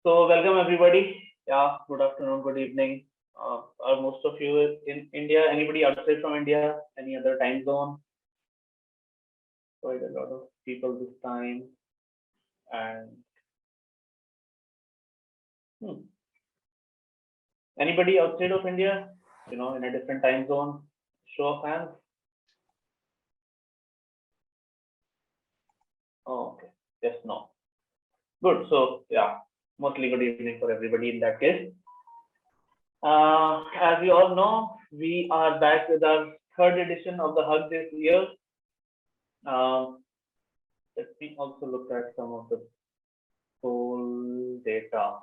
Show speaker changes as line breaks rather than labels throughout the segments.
So welcome everybody. Yeah, good afternoon, good evening. Are most of you in India? Anybody outside from India? Any other time zone? Quite a lot of people this time. And hmm, anybody outside of India? In a different time zone? Show of hands. Oh, okay. Yes, no. Good. So yeah, mostly good evening for everybody in that case. As you all know, we are back with our third edition of the Hug this year. Um, Let me also look at some of the poll data.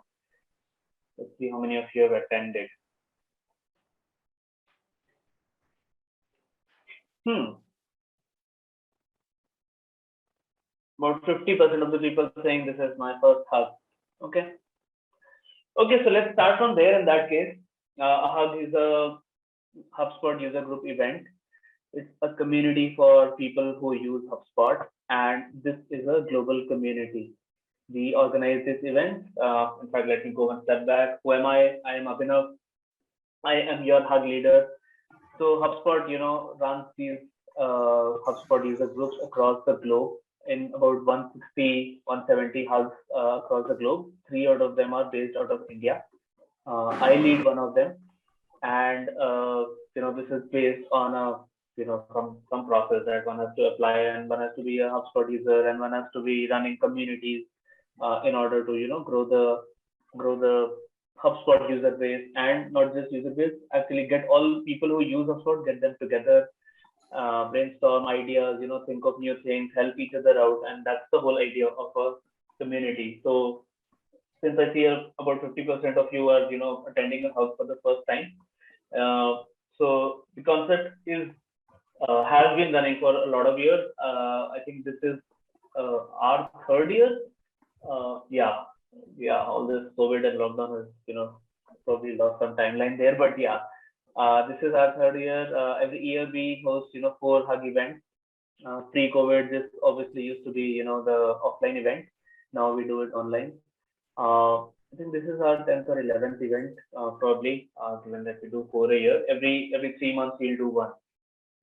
Let's see how many of you have attended. About 50% of the people saying this is my first hug. Okay. Okay, so let's start from there in that case. A hug is a HubSpot user group event. It's a community for people who use HubSpot, and this is a global community. We organize this event. In fact, let me go one step back. Who am I? I am Abhinav. I am your hug leader. So HubSpot, runs these HubSpot user groups across the globe in about 160, 170 hubs across the globe. Three out of them are based out of India. I lead one of them, and this is based on a some process that one has to apply, and one has to be a HubSpot user, and one has to be running communities in order to grow the HubSpot user base, and not just user base, actually get all people who use HubSpot, get them together, brainstorm ideas, think of new things, help each other out, and that's the whole idea of a community. So since I see about 50% of you are attending a hub for the first time, so the concept is has been running for a lot of years. I think this is our third year. Yeah, all this COVID and lockdown has, probably lost some timeline there, but yeah, this is our third year. Every year we host, four hug events. Pre-COVID, this obviously used to be, the offline event. Now we do it online. I think this is our 10th or 11th event, probably, given that we do four a year. Every 3 months we'll do one,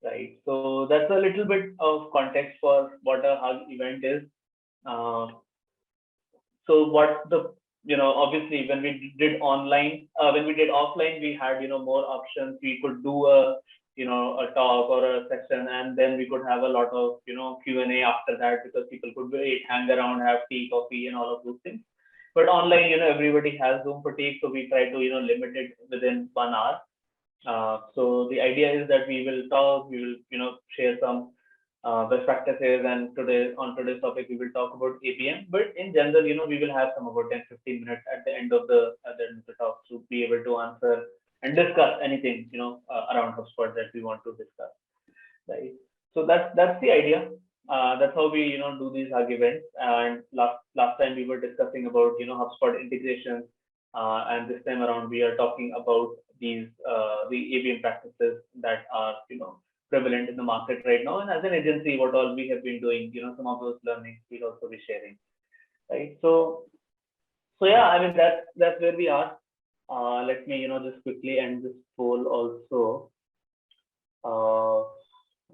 right? So that's a little bit of context for what a hug event is. Uh, so what the obviously when we did offline, we had more options. We could do a talk or a session, and then we could have a lot of Q&A after that, because people could wait, hang around, have tea, coffee, and all of those things. But online, everybody has Zoom fatigue, so we try to limit it within 1 hour. So the idea is that we will talk, we will share some best practices, and on today's topic we will talk about APM. But in general, we will have some about 10-15 minutes at the end of the talk to be able to answer and discuss anything around HubSpot that we want to discuss, right? So that's the idea. That's how we do these hug events. And last time we were discussing about HubSpot integrations, and this time around we are talking about the ABM practices that are prevalent in the market right now. And as an agency, what all we have been doing, some of those learnings we'll also be sharing, right? So yeah, I mean that's where we are. Let me just quickly end this poll also.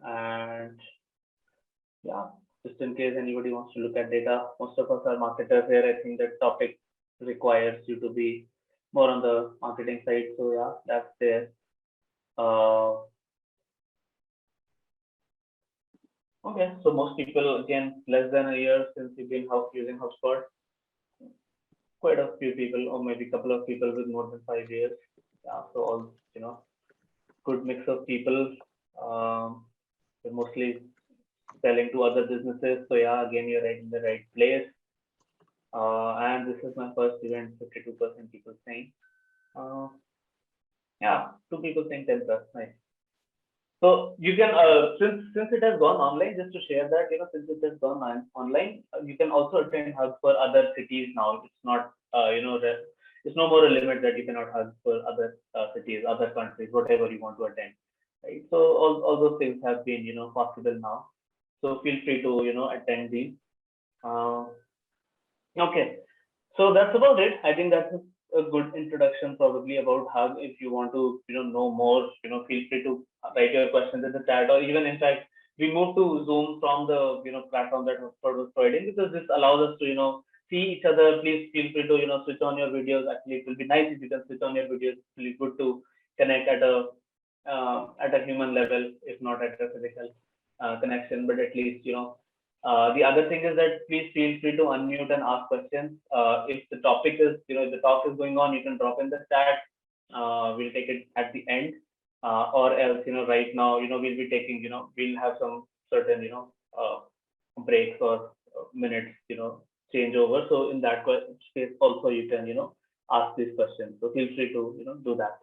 And yeah, just in case anybody wants to look at data, most of us are marketers here. I think that topic requires you to be more on the marketing side. So yeah, that's there. Okay, so most people, again, less than a year since you've been using HubSpot. Quite a few people, or maybe a couple of people with more than 5 years. Yeah, so all good mix of people. They're mostly selling to other businesses. So yeah, again, you're right in the right place. And this is my first event. 52% people saying. Yeah, 2 people saying 10 plus. Nice. So you can, since it has gone online, just to share that, since it has gone online, you can also attend hugs for other cities now. It's not, it's no more a limit that you cannot hug for other cities, other countries, whatever you want to attend, right? So all those things have been, possible now. So feel free to, attend these. Okay. So that's about it. I think that's a good introduction probably about Hug. If you want to, know more, feel free to write your questions in the chat, or even in fact, we moved to Zoom from the, platform that HubSpot was providing, because this allows us to, see each other. Please feel free to, switch on your videos. Actually, it will be nice if you can switch on your videos. It's really good to connect at a human level, if not at a physical connection, but at least, the other thing is that please feel free to unmute and ask questions. If the topic is, if the talk is going on, you can drop in the chat. We'll take it at the end, or else, right now, we'll be taking, we'll have some certain, breaks or minutes, change over. So in that space also, you can, ask these questions. So feel free to, do that.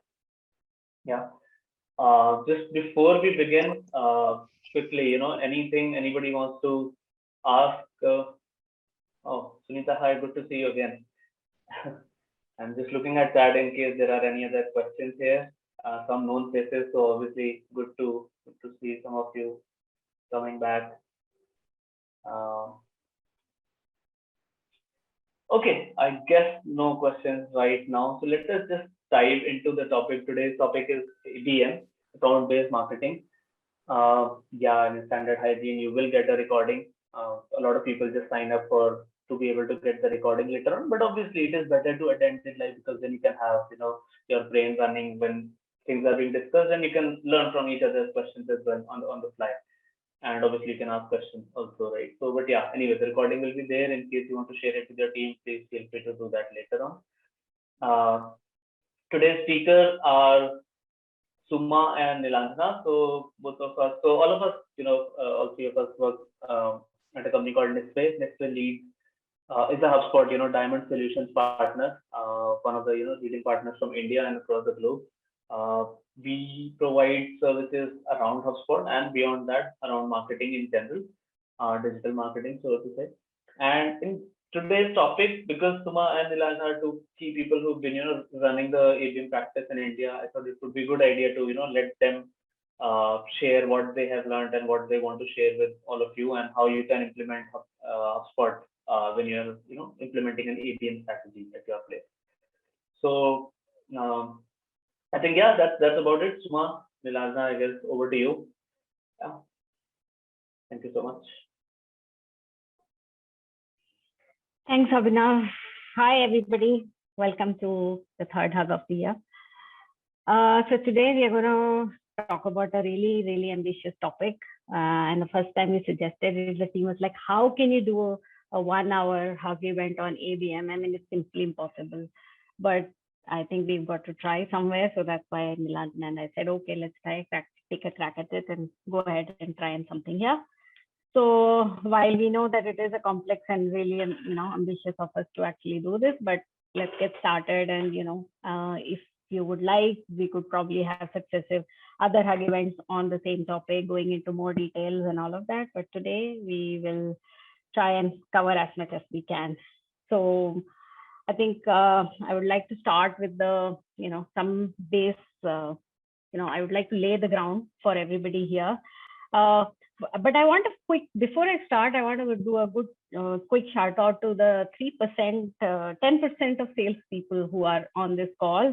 Yeah. Just before we begin, quickly, anything anybody wants to ask? Oh, Sunita, hi, good to see you again. I'm just looking at that in case there are any other questions here. Some known faces, so obviously good to see some of you coming back. Okay, I guess no questions right now. So let us just dive into the topic. Today's topic is ABM, account-based marketing. Yeah, in standard hygiene, you will get a recording. A lot of people just sign up to be able to get the recording later on. But obviously, it is better to attend it live, because then you can have, your brain running when things are being discussed, and you can learn from each other's questions as well on the fly. And obviously, you can ask questions also, right? So, but yeah, anyway, the recording will be there. In case you want to share it with your team, please feel free to do that later on. Today's speakers are Suma and Nilanjana. So both of us, so all of us, all three of us work at a company called Nextway. Nextway leads is a HubSpot, Diamond Solutions partner, one of the leading partners from India and across the globe. We provide services around HubSpot and beyond that, around marketing in general, digital marketing, so to say. And in today's topic, because Suma and Nilanjana are two key people who've been, running the ABM practice in India, I thought it would be a good idea to, let them share what they have learned and what they want to share with all of you, and how you can implement HubSpot when you're, implementing an ABM strategy at your place. So I think, yeah, that's about it. Suma, Nilanjana, I guess over to you. Yeah. Thank you so much.
Thanks, Abhinav. Hi, everybody. Welcome to the third hub of the year. So today we are going to talk about a really, really ambitious topic. And the first time we suggested it, the team was like, how can you do a 1 hour hub event on ABM? I mean, it's simply impossible. But I think we've got to try somewhere. So that's why Nilanjana and I said, okay, let's take a crack at it and go ahead and try something here. So while we know that it is a complex and really, ambitious of us to actually do this, but let's get started. And, if you would like, we could probably have successive other hug events on the same topic, going into more details and all of that. But today we will try and cover as much as we can. So I think I would like to start with the, some base, I would like to lay the ground for everybody here. But I want before I start, I want to do a good quick shout out to the 3%, 10% of salespeople who are on this call,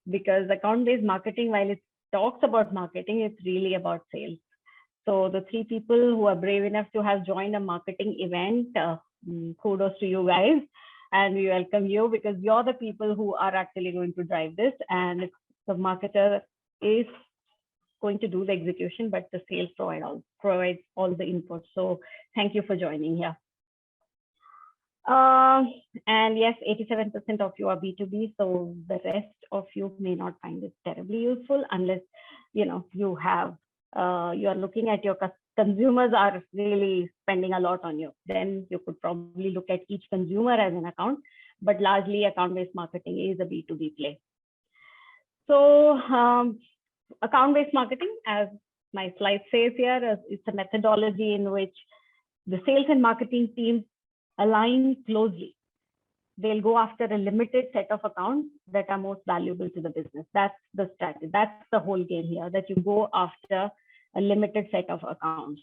because account-based marketing, while it talks about marketing, it's really about sales. So the 3 people who are brave enough to have joined a marketing event, kudos to you guys, and we welcome you, because you're the people who are actually going to drive this, and the marketer is going to do the execution, but the sales provides all the input. So thank you for joining here. And yes, 87% of you are B2B, so the rest of you may not find it terribly useful unless you have you are looking at your consumers are really spending a lot on you. Then you could probably look at each consumer as an account, but largely account-based marketing is a B2B play. So account-based marketing, as my slide says here, it's a methodology in which the sales and marketing teams align closely. They'll go after a limited set of accounts that are most valuable to the business. That's the strategy. That's the whole game here, that you go after a limited set of accounts.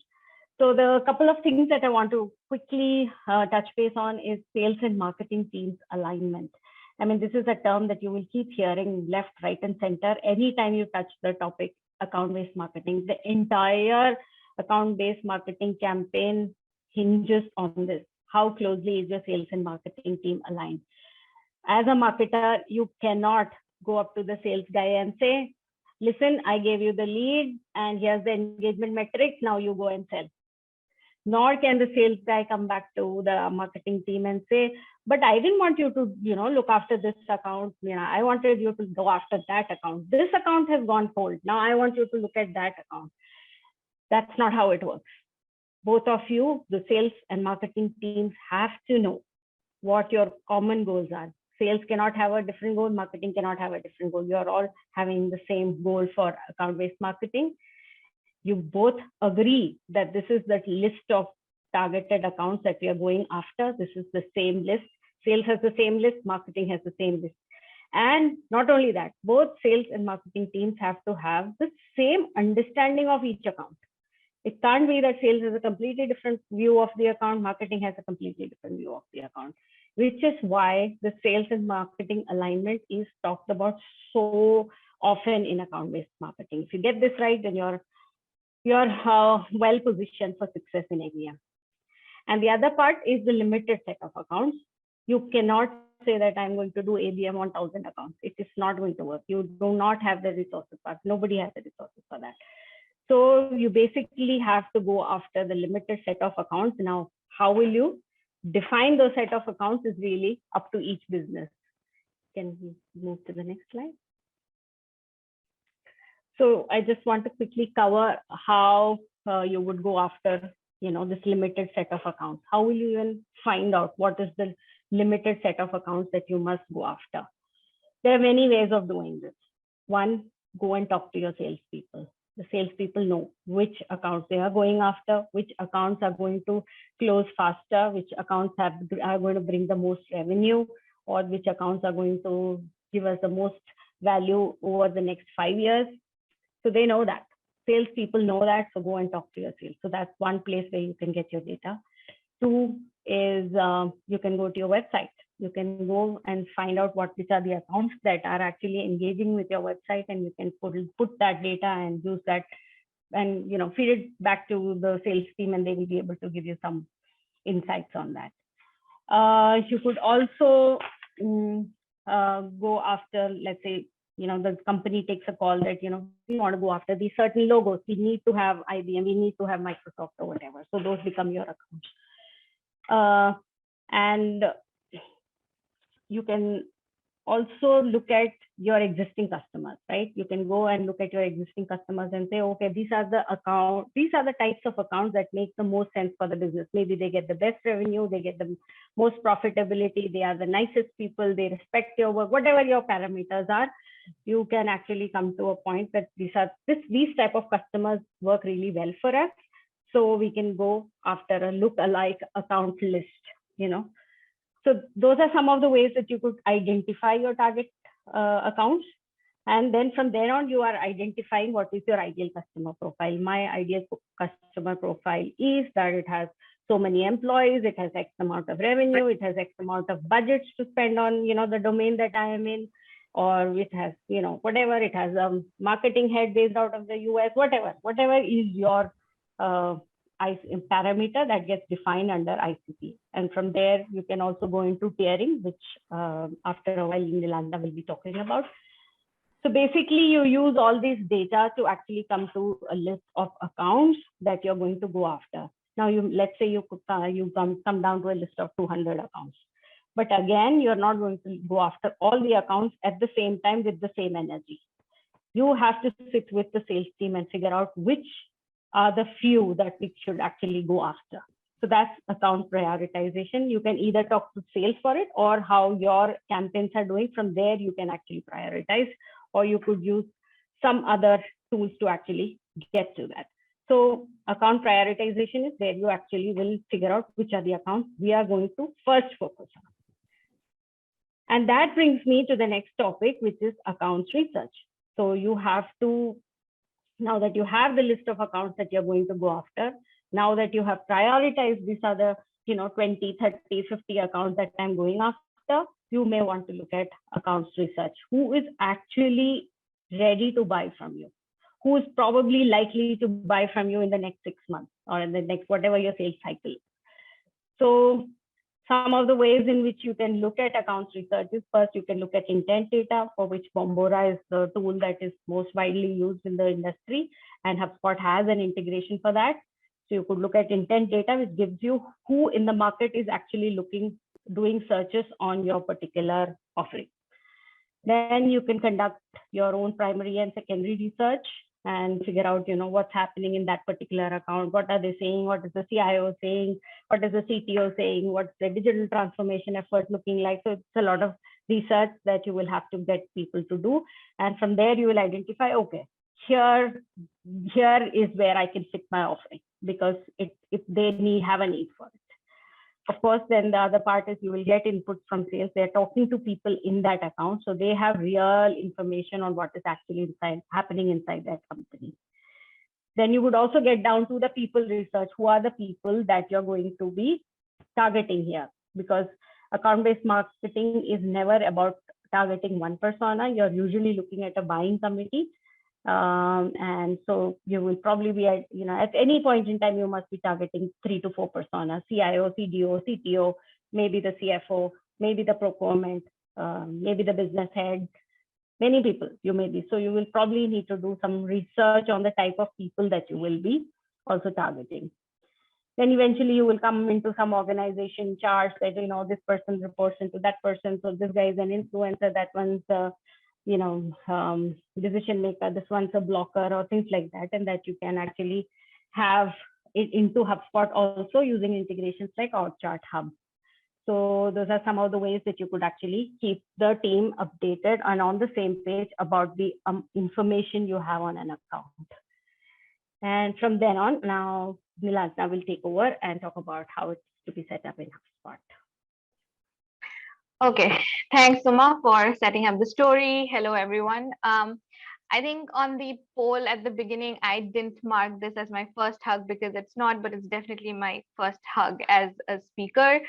So the couple of things that I want to quickly touch base on is sales and marketing teams alignment. I mean, this is a term that you will keep hearing left, right, and center anytime you touch the topic account-based marketing. The entire account-based marketing campaign hinges on this. How closely is your sales and marketing team aligned? As a marketer, you cannot go up to the sales guy and say, listen, I gave you the lead and here's the engagement metrics, now you go and sell. Nor can the sales guy come back to the marketing team and say, but I didn't want you to, look after this account. I wanted you to go after that account. This account has gone cold. Now I want you to look at that account. That's not how it works. Both of you, the sales and marketing teams, have to know what your common goals are. Sales cannot have a different goal. Marketing cannot have a different goal. You are all having the same goal for account-based marketing. You both agree that this is the list of targeted accounts that we are going after. This is the same list. Sales has the same list. Marketing has the same list. And not only that, both sales and marketing teams have to have the same understanding of each account. It can't be that sales has a completely different view of the account, marketing has a completely different view of the account, which is why the sales and marketing alignment is talked about so often in account-based marketing. If you get this right, then you're well positioned for success in ABM. And the other part is the limited set of accounts. You cannot say that I'm going to do ABM on 1,000 accounts. It is not going to work. You do not have the resources for it. Nobody has the resources for that. So you basically have to go after the limited set of accounts. Now, how will you define those set of accounts is really up to each business. Can we move to the next slide? So I just want to quickly cover how you would go after, this limited set of accounts. How will you even find out what is the limited set of accounts that you must go after? There are many ways of doing this. One, go and talk to your salespeople. The salespeople know which accounts they are going after, which accounts are going to close faster, which accounts are going to bring the most revenue, or which accounts are going to give us the most value over the next 5 years. So they know that. Salespeople know that, so go and talk to your sales. So that's one place where you can get your data. Two is you can go to your website. You can go and find out which are the accounts that are actually engaging with your website, and you can put that data and use that and feed it back to the sales team, and they will be able to give you some insights on that. You could also go after, let's say, the company takes a call that, we want to go after these certain logos. We need to have IBM, we need to have Microsoft or whatever. So those become your accounts. And you can also look at your existing customers, right? You can go and look at your existing customers and say, okay, these are the types of accounts that make the most sense for the business. Maybe they get the best revenue, they get the most profitability, they are the nicest people, they respect your work, whatever your parameters are. You can actually come to a point that these type of customers work really well for us. So we can go after a look-alike account list, So those are some of the ways that you could identify your target accounts. And then from there on, you are identifying what is your ideal customer profile. My ideal customer profile is that it has so many employees, it has X amount of revenue, it has X amount of budgets to spend on, the domain that I am in, or it has, whatever, it has a marketing head based out of the US, whatever is your parameter that gets defined under ICP. And from there, you can also go into tiering, which after a while, Nilanda will be talking about. So basically, you use all this data to actually come to a list of accounts that you're going to go after. Now, let's say you come down to a list of 200 accounts. But again, you're not going to go after all the accounts at the same time with the same energy. You have to sit with the sales team and figure out which are the few that we should actually go after. So that's account prioritization. You can either talk to sales for it, or how your campaigns are doing. From there, you can actually prioritize, or you could use some other tools to actually get to that. So account prioritization is where you actually will figure out which are the accounts we are going to first focus on. And that brings me to the next topic, which is accounts research. So you have to, now that you have the list of accounts that you're going to go after, Now that you have prioritized these other, 20, 30, 50 accounts that I'm going after, you may want to look at accounts research. Who is actually ready to buy from you? Who is probably likely to buy from you in the next 6 months or in the next, whatever your sales cycle is. So some of the ways in which you can look at accounts research is, first, you can look at intent data, for which Bombora is the tool that is most widely used in the industry, and HubSpot has an integration for that. So you could look at intent data, which gives you who in the market is actually doing searches on your particular offering. Then you can conduct your own primary and secondary research and figure out, what's happening in that particular account. What are they saying? What is the CIO saying? What is the CTO saying? What's the digital transformation effort looking like? So it's a lot of research that you will have to get people to do. And from there, you will identify, okay, here is where I can fit my offering, because if they have a need for it. Of course, then the other part is you will get input from sales. They're talking to people in that account, so they have real information on what is actually happening inside that company. Then you would also get down to the people research. Who are the people that you're going to be targeting here? Because account-based marketing is never about targeting one persona. You're usually looking at a buying committee. And so you will probably be at, at any point in time, you must be targeting 3 to 4 personas: CIO, CDO, CTO, maybe the CFO, maybe the procurement, maybe the business head, many people you may be. So you will probably need to do some research on the type of people that you will be also targeting. Then eventually you will come into some organization charts that, this person reports into that person. So this guy is an influencer, that one's decision maker, this one's a blocker, or things like that, and that you can actually have it into HubSpot also using integrations like Orchart Hub. So those are some of the ways that you could actually keep the team updated and on the same page about the information you have on an account. And from then on, now Nilanjana will take over and talk about how it's to be set up in HubSpot.
Okay, thanks Suma for setting up the story. Hello everyone. I think on the poll at the beginning, I didn't mark this as my first hug because it's not, but it's definitely my first hug as a speaker.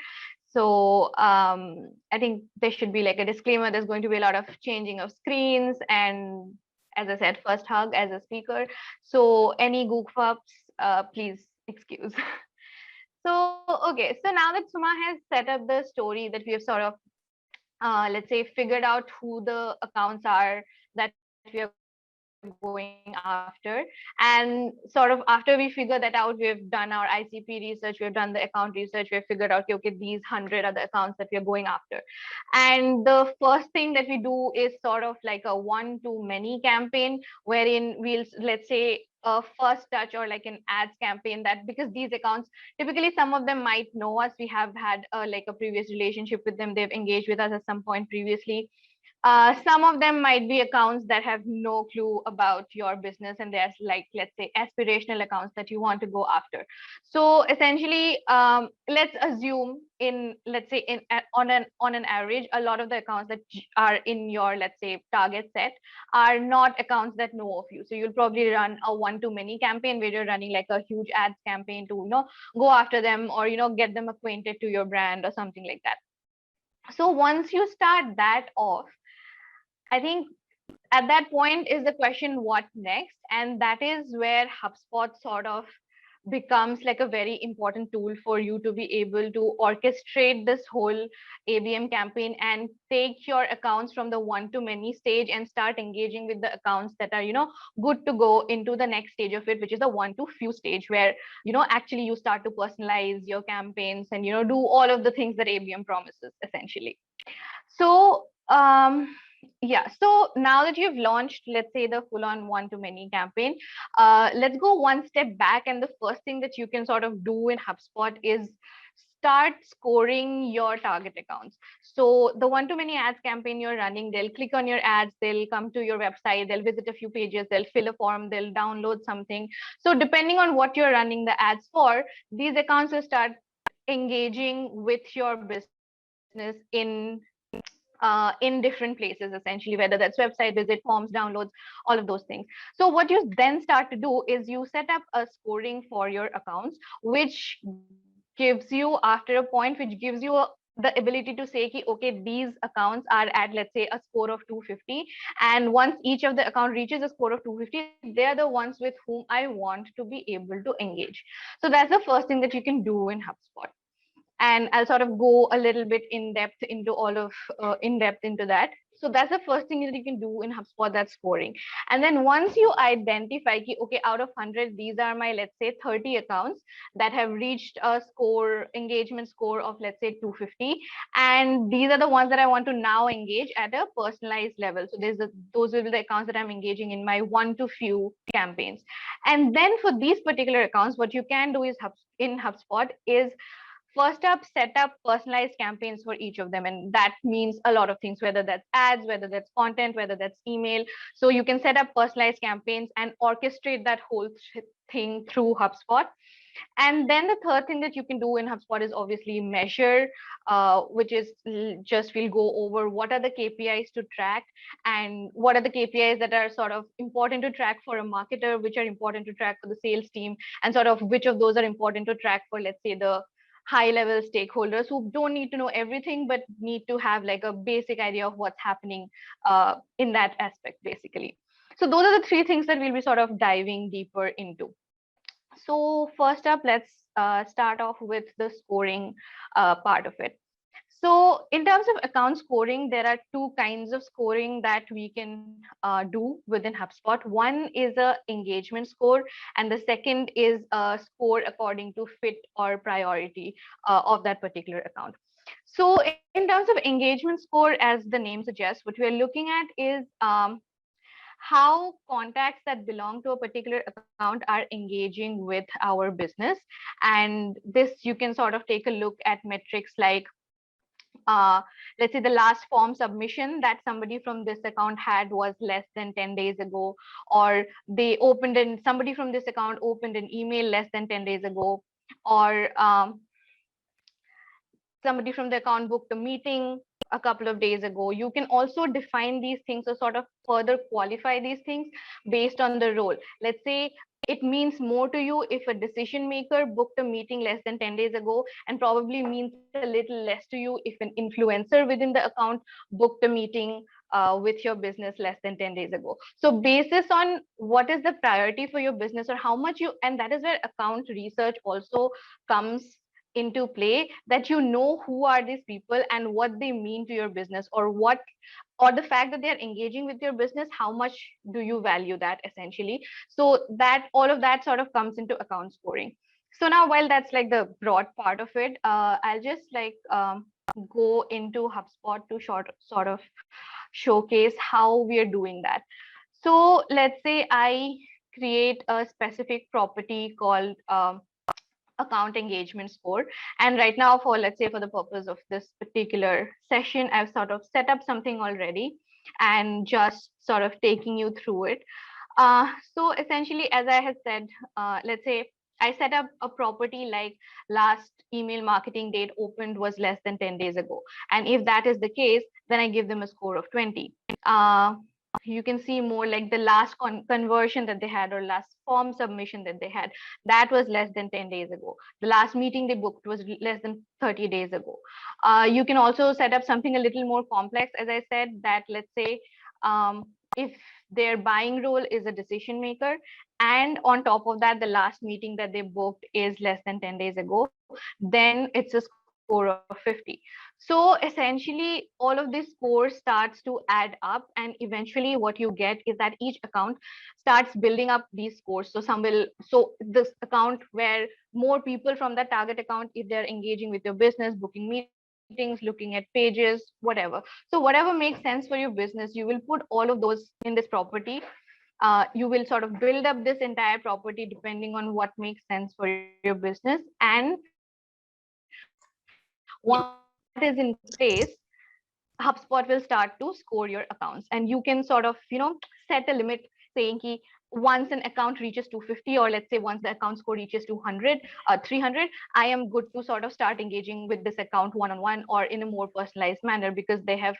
So I think there should be like a disclaimer. There's going to be a lot of changing of screens, and as I said, first hug as a speaker. So any goof ups, please excuse. So, okay, so now that Suma has set up the story, that we have sort of let's say figured out who the accounts are that we are going after, and sort of after we figure that out, we've done our ICP research, we've done the account research, we've figured out, okay, these 100 are the accounts that we're going after. And the first thing that we do is sort of like a one-to-many campaign, wherein we'll, let's say, a first touch or like an ads campaign, that because these accounts, typically some of them might know us, we have had like a previous relationship with them, they've engaged with us at some point previously. Some of them might be accounts that have no clue about your business, and there's like, let's say, aspirational accounts that you want to go after. So essentially, let's assume let's say on an average, a lot of the accounts that are in your, let's say, target set are not accounts that know of you. So you'll probably run a one-to-many campaign where you're running like a huge ads campaign to, go after them, or, get them acquainted to your brand or something like that. So once you start that off, I think at that point is the question, what next? And that is where HubSpot sort of becomes like a very important tool for you to be able to orchestrate this whole ABM campaign and take your accounts from the one-to-many stage and start engaging with the accounts that are, good to go into the next stage of it, which is the one-to-few stage, where, actually you start to personalize your campaigns and, do all of the things that ABM promises, essentially. So, yeah, so now that you've launched, let's say, the full-on one-to-many campaign, let's go one step back. And the first thing that you can sort of do in HubSpot is start scoring your target accounts. So the one-to-many ads campaign you're running, they'll click on your ads, they'll come to your website, they'll visit a few pages, they'll fill a form, they'll download something. So depending on what you're running the ads for, these accounts will start engaging with your business in in different places, essentially, whether that's website visit, forms, downloads, all of those things. So what you then start to do is you set up a scoring for your accounts, which gives you, after a point, which gives you the ability to say, okay, these accounts are at, let's say, a score of 250. And once each of the account reaches a score of 250, they are the ones with whom I want to be able to engage. So that's the first thing that you can do in HubSpot. And I'll sort of go a little bit in depth into all of in depth into that. So that's the first thing that you can do in HubSpot, that's scoring. And then once you identify, okay, out of 100, these are my, let's say, 30 accounts that have reached a score, engagement score of, let's say, 250. And these are the ones that I want to now engage at a personalized level. So those will be the accounts that I'm engaging in my one to few campaigns. And then for these particular accounts, what you can do is in HubSpot is, first up, set up personalized campaigns for each of them. And that means a lot of things, whether that's ads, whether that's content, whether that's email. So you can set up personalized campaigns and orchestrate that whole thing through HubSpot. And then the third thing that you can do in HubSpot is obviously measure, which is just, we'll go over what are the KPIs to track and what are the KPIs that are sort of important to track for a marketer, which are important to track for the sales team, and sort of which of those are important to track for, let's say, the high level stakeholders who don't need to know everything, but need to have like a basic idea of what's happening in that aspect, basically. So those are the three things that we'll be sort of diving deeper into. So first up, let's start off with the scoring part of it. So in terms of account scoring, there are two kinds of scoring that we can do within HubSpot. One is a engagement score, and the second is a score according to fit or priority of that particular account. So in terms of engagement score, as the name suggests, what we're looking at is how contacts that belong to a particular account are engaging with our business. And this, you can sort of take a look at metrics like, let's say the last form submission that somebody from this account had was less than 10 days ago, or they opened in, somebody from this account opened an email less than 10 days ago, or somebody from the account booked a meeting a couple of days ago. You can also define these things or sort of further qualify these things based on the role. Let's say it means more to you if a decision maker booked a meeting less than 10 days ago, and probably means a little less to you if an influencer within the account booked a meeting with your business less than 10 days ago. So basis on what is the priority for your business, or how much you, and that is where account research also comes into play, that you know who are these people and what they mean to your business, or what, or the fact that they're engaging with your business, how much do you value that, essentially. So that, all of that sort of comes into account scoring. So now, while that's like the broad part of it, I'll just like go into HubSpot to sort of showcase how we are doing that. So let's say I create a specific property called account engagement score. And right now, for, let's say, for the purpose of this particular session, I've sort of set up something already and just sort of taking you through it. So essentially, as I had said, let's say I set up a property like last email marketing date opened was less than 10 days ago. And if that is the case, then I give them a score of 20. You can see more like the last conversion that they had, or last form submission that they had, that was less than 10 days ago. The last meeting they booked was less than 30 days ago. You can also set up something a little more complex, as I said, that let's say if their buying role is a decision maker, and on top of that, the last meeting that they booked is less than 10 days ago, then it's a score of 50. So essentially, all of this score starts to add up, and eventually what you get is that each account starts building up these scores. So so this account where more people from that target account, if they're engaging with your business, booking meetings, looking at pages, whatever. So whatever makes sense for your business, you will put all of those in this property. You will sort of build up this entire property depending on what makes sense for your business. And once that is in place, HubSpot will start to score your accounts, and you can sort of, set a limit saying ki once an account reaches 250, or let's say once the account score reaches 200, 300, I am good to sort of start engaging with this account one-on-one or in a more personalized manner, because they have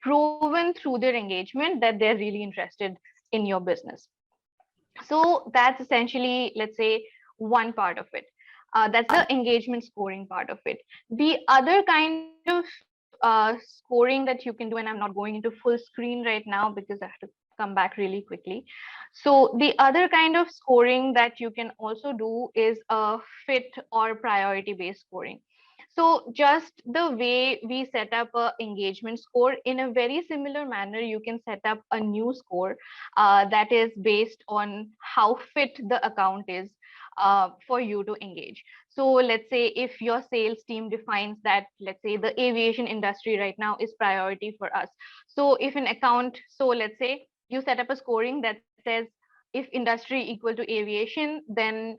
proven through their engagement that they're really interested in your business. So that's essentially, let's say, one part of it. That's the engagement scoring part of it. The other kind of scoring that you can do, and I'm not going into full screen right now because I have to come back really quickly. So the other kind of scoring that you can also do is a fit or priority based scoring. So just the way we set up a engagement score, in a very similar manner, you can set up a new score that is based on how fit the account is for you to engage. So let's say if your sales team defines that, let's say the aviation industry right now is priority for us. So if an account, so let's say you set up a scoring that says if industry equal to aviation, then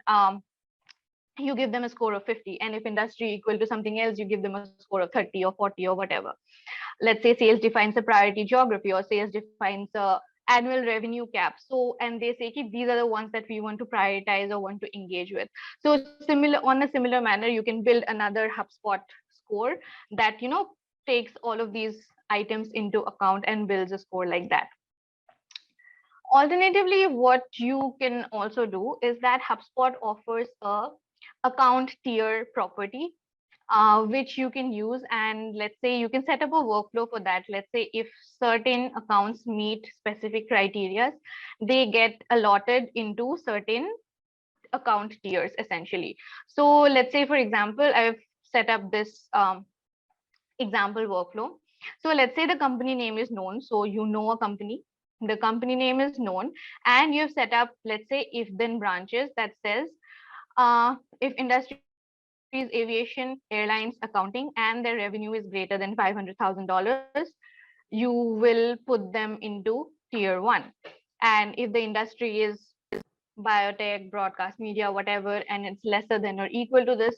you give them a score of 50, and if industry equal to something else, you give them a score of 30 or 40 or whatever. Let's say sales defines a priority geography, or sales defines a annual revenue cap. So, and they say these are the ones that we want to prioritize or want to engage with. So similar, on a similar manner, you can build another HubSpot score that, you know, takes all of these items into account and builds a score like that. Alternatively, what you can also do is that HubSpot offers a account tier property, which you can use. And let's say you can set up a workflow for that. Let's say if certain accounts meet specific criteria, they get allotted into certain account tiers essentially. So let's say, for example, I've set up this example workflow. So let's say the company name is known. So you know a company, the company name is known, and you've set up, let's say, if then branches that says if industry is aviation, airlines, accounting, and their revenue is greater than $500,000, you will put them into tier 1. And if the industry is biotech, broadcast media, whatever, and it's lesser than or equal to this,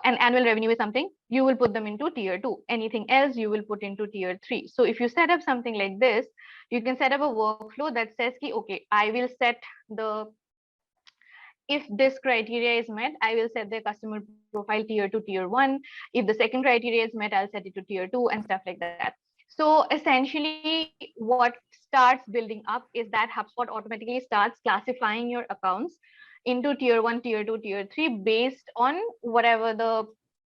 and annual revenue is something, you will put them into tier 2. Anything else you will put into tier 3. So if you set up something like this, you can set up a workflow that says, okay, I will set the, if this criteria is met, I will set the customer profile tier to tier 1. If the second criteria is met, I'll set it to tier 2 and stuff like that. So essentially what starts building up is that HubSpot automatically starts classifying your accounts into tier 1, tier 2, tier 3 based on whatever the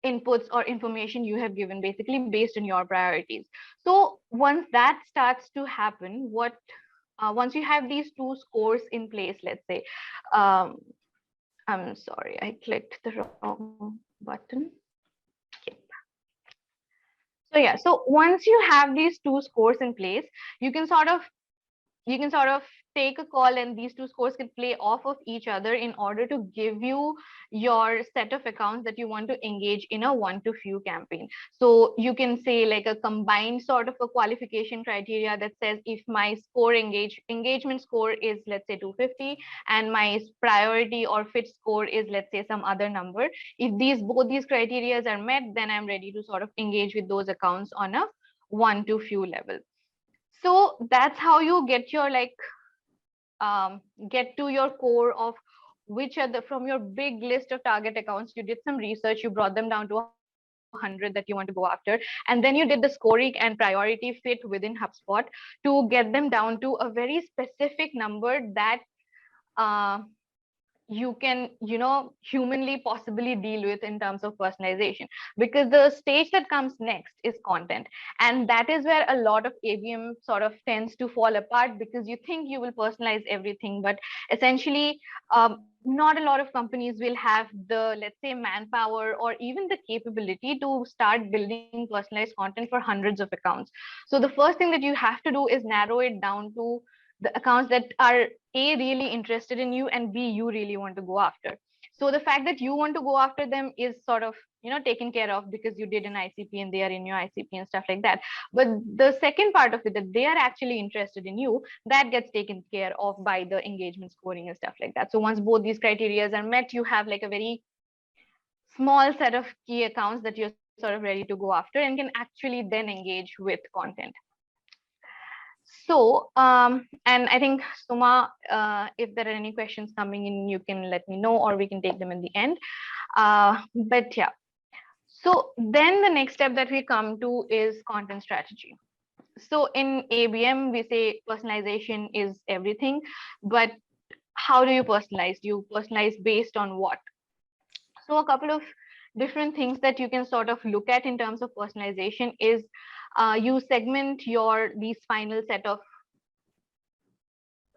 inputs or information you have given, basically based on your priorities. So once that starts to happen, once you have these two scores in place, let's say, I'm sorry, I clicked the wrong button. Yep. So yeah, so once you have these two scores in place, you can sort of take a call, and these two scores can play off of each other in order to give you your set of accounts that you want to engage in a one to few campaign. So you can say like a combined sort of a qualification criteria that says if my score engagement score is, let's say, 250, and my priority or fit score is, let's say, some other number. If both these criteria are met, then I'm ready to sort of engage with those accounts on a one to few level. So that's how you get your get to your core of which are from your big list of target accounts. You did some research, you brought them down to 100 that you want to go after, and then you did the scoring and priority fit within HubSpot to get them down to a very specific number that you can, humanly possibly deal with in terms of personalization. Because the stage that comes next is content, and that is where a lot of ABM sort of tends to fall apart, because you think you will personalize everything, but essentially not a lot of companies will have the, let's say, manpower or even the capability to start building personalized content for hundreds of accounts. So the first thing that you have to do is narrow it down to the accounts that are A, really interested in you, and B, you really want to go after. So the fact that you want to go after them is sort of, taken care of because you did an ICP and they are in your ICP and stuff like that. But the second part of it, that they are actually interested in you, that gets taken care of by the engagement scoring and stuff like that. So once both these criteria are met, you have like a very small set of key accounts that you're sort of ready to go after and can actually then engage with content. So, and I think, Suma, if there are any questions coming in, you can let me know, or we can take them in the end. But yeah, so then the next step that we come to is content strategy. So in ABM, we say personalization is everything, but how do you personalize? Do you personalize based on what? So a couple of different things that you can sort of look at in terms of personalization is you segment these final set of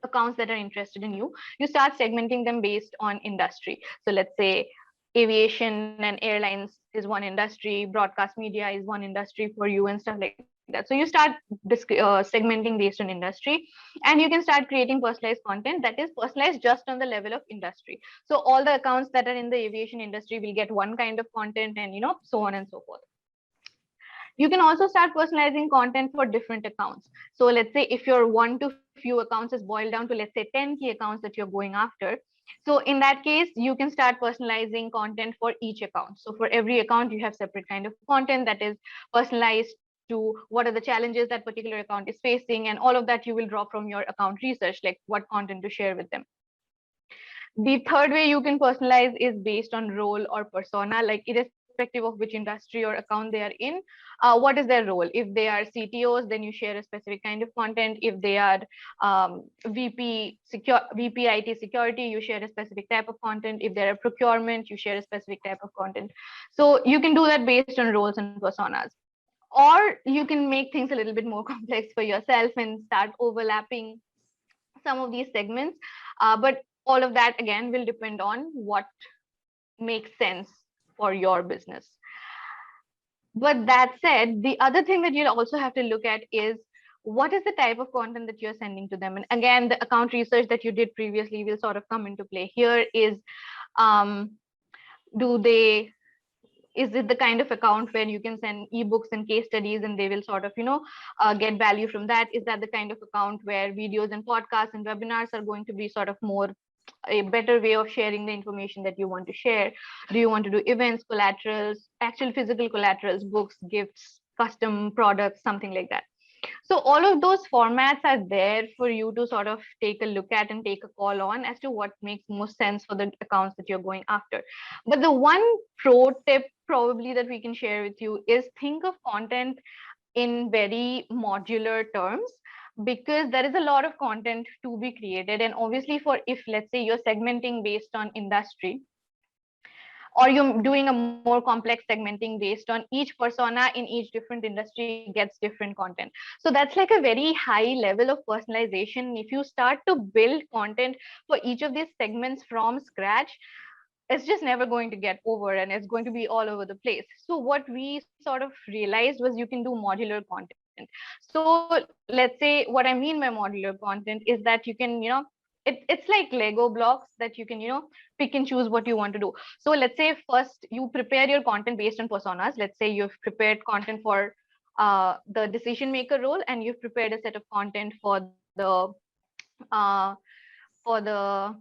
accounts that are interested in you. You start segmenting them based on industry. So let's say aviation and airlines is one industry, broadcast media is one industry for you, and stuff like that. So you start segmenting based on industry, and you can start creating personalized content that is personalized just on the level of industry. So all the accounts that are in the aviation industry will get one kind of content, and so on and so forth. You can also start personalizing content for different accounts. So let's say if your one to few accounts is boiled down to, let's say, 10 key accounts that you're going after. So in that case, you can start personalizing content for each account. So for every account, you have separate kind of content that is personalized to what are the challenges that particular account is facing, and all of that you will draw from your account research, like what content to share with them. The third way you can personalize is based on role or persona, like irrespective of which industry or account they are in. What is their role? If they are CTOs, then you share a specific kind of content. If they are VP IT security, you share a specific type of content. If they're a procurement, you share a specific type of content. So you can do that based on roles and personas. Or you can make things a little bit more complex for yourself and start overlapping some of these segments. But all of that again will depend on what makes sense for your business. But that said, the other thing that you'll also have to look at is what is the type of content that you're sending to them. And again, the account research that you did previously will sort of come into play here. Um, is it the kind of account where you can send ebooks and case studies and they will sort of get value from that? Is that the kind of account where videos and podcasts and webinars are going to be sort of more a better way of sharing the information that you want to share? Do you want to do events, collaterals, actual physical collaterals, books, gifts, custom products, something like that? So all of those formats are there for you to sort of take a look at and take a call on as to what makes most sense for the accounts that you're going after. But the one pro tip probably that we can share with you is think of content in very modular terms, because there is a lot of content to be created. And obviously for, if let's say you're segmenting based on industry, or you're doing a more complex segmenting based on each persona in each different industry gets different content. So that's like a very high level of personalization. If you start to build content for each of these segments from scratch, it's just never going to get over, and it's going to be all over the place. So what we sort of realized was you can do modular content. So let's say what I mean by modular content is that you can it's like Lego blocks that you can pick and choose what you want to do. So let's say first you prepare your content based on personas. Let's say you've prepared content for the decision maker role, and you've prepared a set of content uh, for the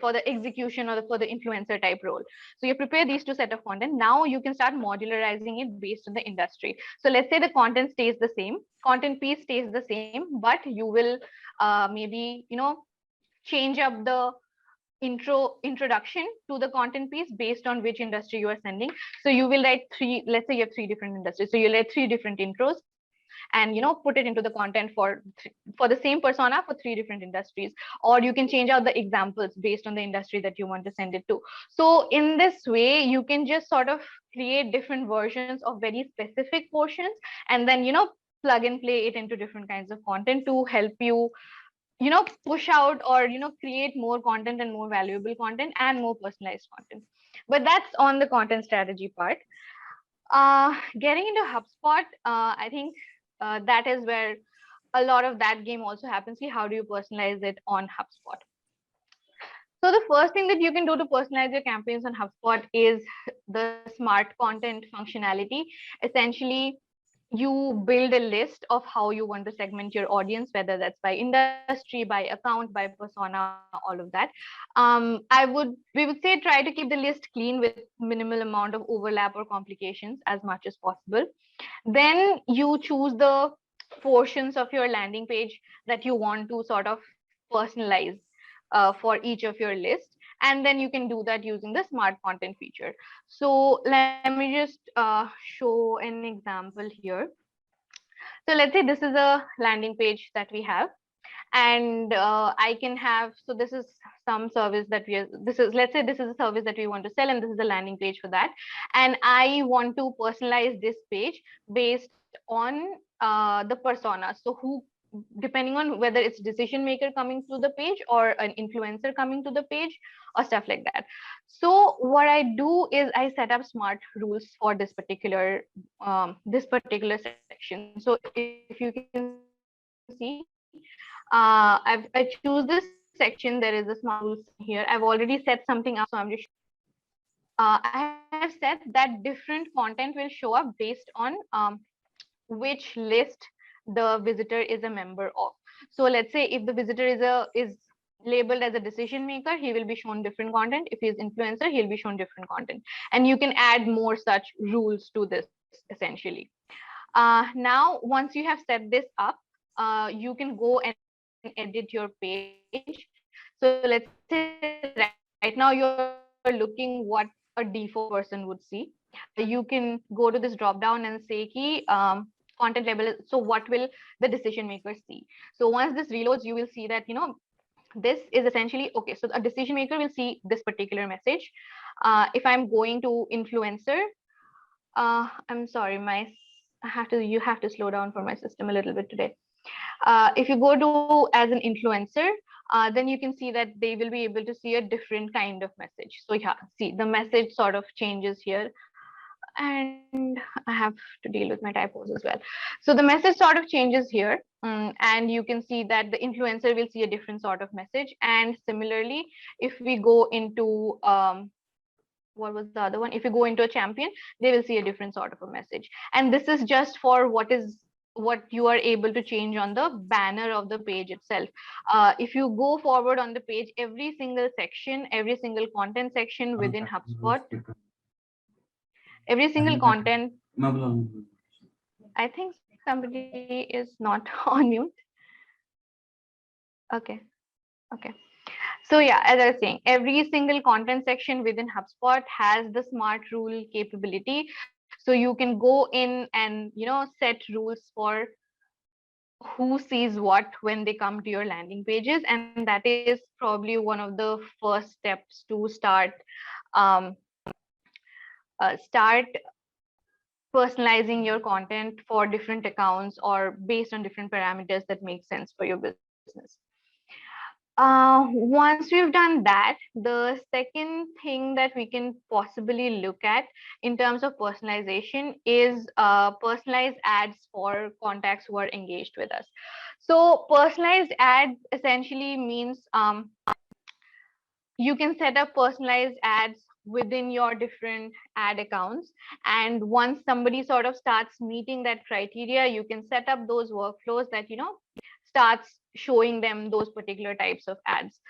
for the execution, or for the influencer type role. So you prepare these two set of content. Now you can start modularizing it based on the industry. So let's say the content stays the same, content piece stays the same, but you will maybe change up the introduction to the content piece based on which industry you are sending. So you will write let's say you have three different industries, so you'll write three different intros and put it into the content for the same persona for three different industries. Or you can change out the examples based on the industry that you want to send it to. So in this way you can just sort of create different versions of very specific portions, and then plug and play it into different kinds of content to help you push out, or create more content and more valuable content and more personalized content. But that's on the content strategy part. Getting into HubSpot, I think that is where a lot of that game also happens. See, how do you personalize it on HubSpot? So the first thing that you can do to personalize your campaigns on HubSpot is the smart content functionality. Essentially, you build a list of how you want to segment your audience, whether that's by industry, by account, by persona, all of that. We would say try to keep the list clean with minimal amount of overlap or complications as much as possible. Then you choose the portions of your landing page that you want to sort of personalize for each of your list. And then you can do that using the smart content feature. So let me just show an example here. So let's say this is a landing page that we have, and I can have, so this is some service that we are, this is, let's say this is a service that we want to sell, and this is a landing page for that. And I want to personalize this page based on the persona. So who, depending on whether it's decision maker coming to the page or an influencer coming to the page or stuff like that. So what I do is I set up smart rules for this particular section. So if you can see, I choose this section. There is a smart rules here. I've already set something up, so I'm just I have said that different content will show up based on which list the visitor is a member of. So let's say if the visitor is labeled as a decision maker, he will be shown different content. If he is influencer, he'll be shown different content. And you can add more such rules to this essentially. Now, once you have set this up, you can go and edit your page. So let's say right now you're looking what a default person would see. You can go to this drop down and say ki, content label. So what will the decision maker see? So once this reloads, you will see that, this is essentially okay. So a decision maker will see this particular message. If I'm going to influencer, I'm sorry, you have to slow down for my system a little bit today. If you go to as an influencer, then you can see that they will be able to see a different kind of message. So yeah, see the message sort of changes here. And I have to deal with my typos as well. So the message sort of changes here, and you can see that the influencer will see a different sort of message. And similarly, if we go into what was the other one? If you go into a champion, they will see a different sort of a message. And this is just for what you are able to change on the banner of the page itself. If you go forward on the page, every single section, every single content section within HubSpot, every single content, I think somebody is not on mute. Okay. So yeah, as I was saying, every single content section within HubSpot has the smart rule capability. So you can go in and, set rules for who sees what when they come to your landing pages. And that is probably one of the first steps to start personalizing your content for different accounts or based on different parameters that make sense for your business. Once we've done that, the second thing that we can possibly look at in terms of personalization is personalized ads for contacts who are engaged with us. So personalized ads essentially means you can set up personalized ads within your different ad accounts. And once somebody sort of starts meeting that criteria, you can set up those workflows that, starts showing them those particular types of ads.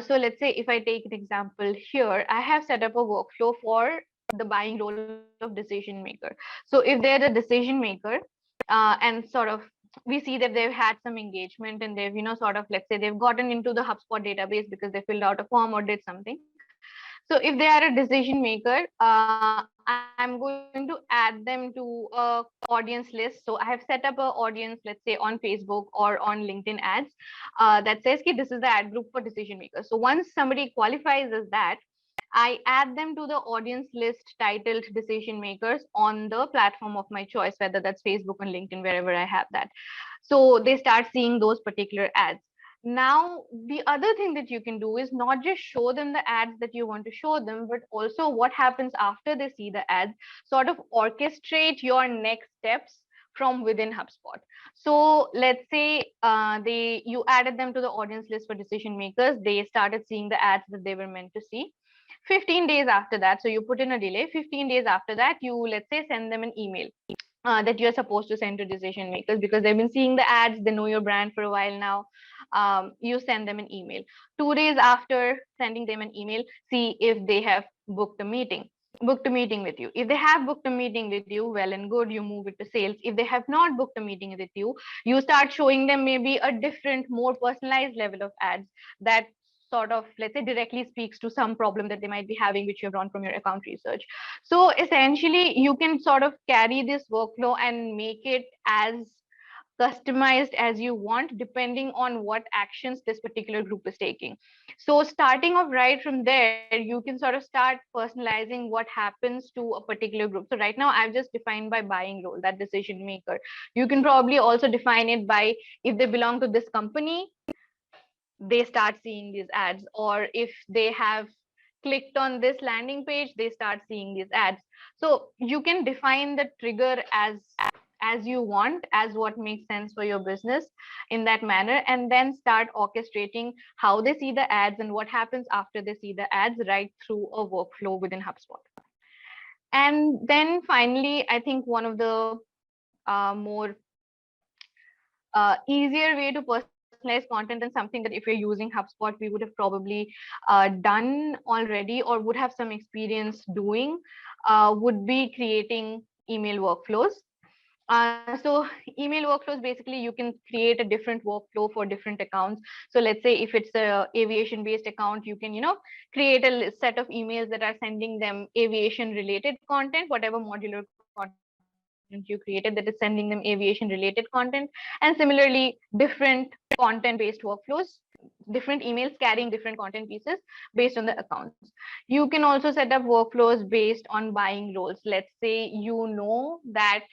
So let's say if I take an example here, I have set up a workflow for the buying role of decision maker. So if they're the decision maker and sort of we see that they've had some engagement and they've, sort of, let's say they've gotten into the HubSpot database because they filled out a form or did something. So if they are a decision maker, I'm going to add them to a audience list. So I have set up an audience, let's say on Facebook or on LinkedIn ads that says, okay, this is the ad group for decision makers. So once somebody qualifies as that, I add them to the audience list titled decision makers on the platform of my choice, whether that's Facebook or LinkedIn, wherever I have that. So they start seeing those particular ads. Now, the other thing that you can do is not just show them the ads that you want to show them, but also what happens after they see the ads, sort of orchestrate your next steps from within HubSpot. So let's say you added them to the audience list for decision makers. They started seeing the ads that they were meant to see. 15 days after that, so you put in a delay. 15 days after that, you, let's say, send them an email that you're supposed to send to decision makers because they've been seeing the ads, they know your brand for a while now. You send them an email. 2 days after sending them an email, see if they have booked a meeting with you. If they have booked a meeting with you, well and good, you move it to sales. If they have not booked a meeting with you, you start showing them maybe a different, more personalized level of ads that sort of, let's say, directly speaks to some problem that they might be having, which you've run from your account research. So essentially, you can sort of carry this workflow and make it as customized as you want, depending on what actions this particular group is taking. So starting off right from there, you can sort of start personalizing what happens to a particular group. So right now I've just defined by buying role, that decision maker. You can probably also define it by if they belong to this company, they start seeing these ads, or if they have clicked on this landing page, they start seeing these ads. So you can define the trigger as you want, as what makes sense for your business in that manner, and then start orchestrating how they see the ads and what happens after they see the ads right through a workflow within HubSpot. And then finally, I think one of the more easier way to personalize content, and something that if you're using HubSpot, we would have probably done already or would have some experience doing, would be creating email workflows. So email workflows, basically you can create a different workflow for different accounts. So let's say if it's a aviation based account, you can, create a set of emails that are sending them aviation related content, whatever modular content you created that is sending them aviation related content. And similarly, different content based workflows, different emails carrying different content pieces based on the accounts. You can also set up workflows based on buying roles. Let's say you know that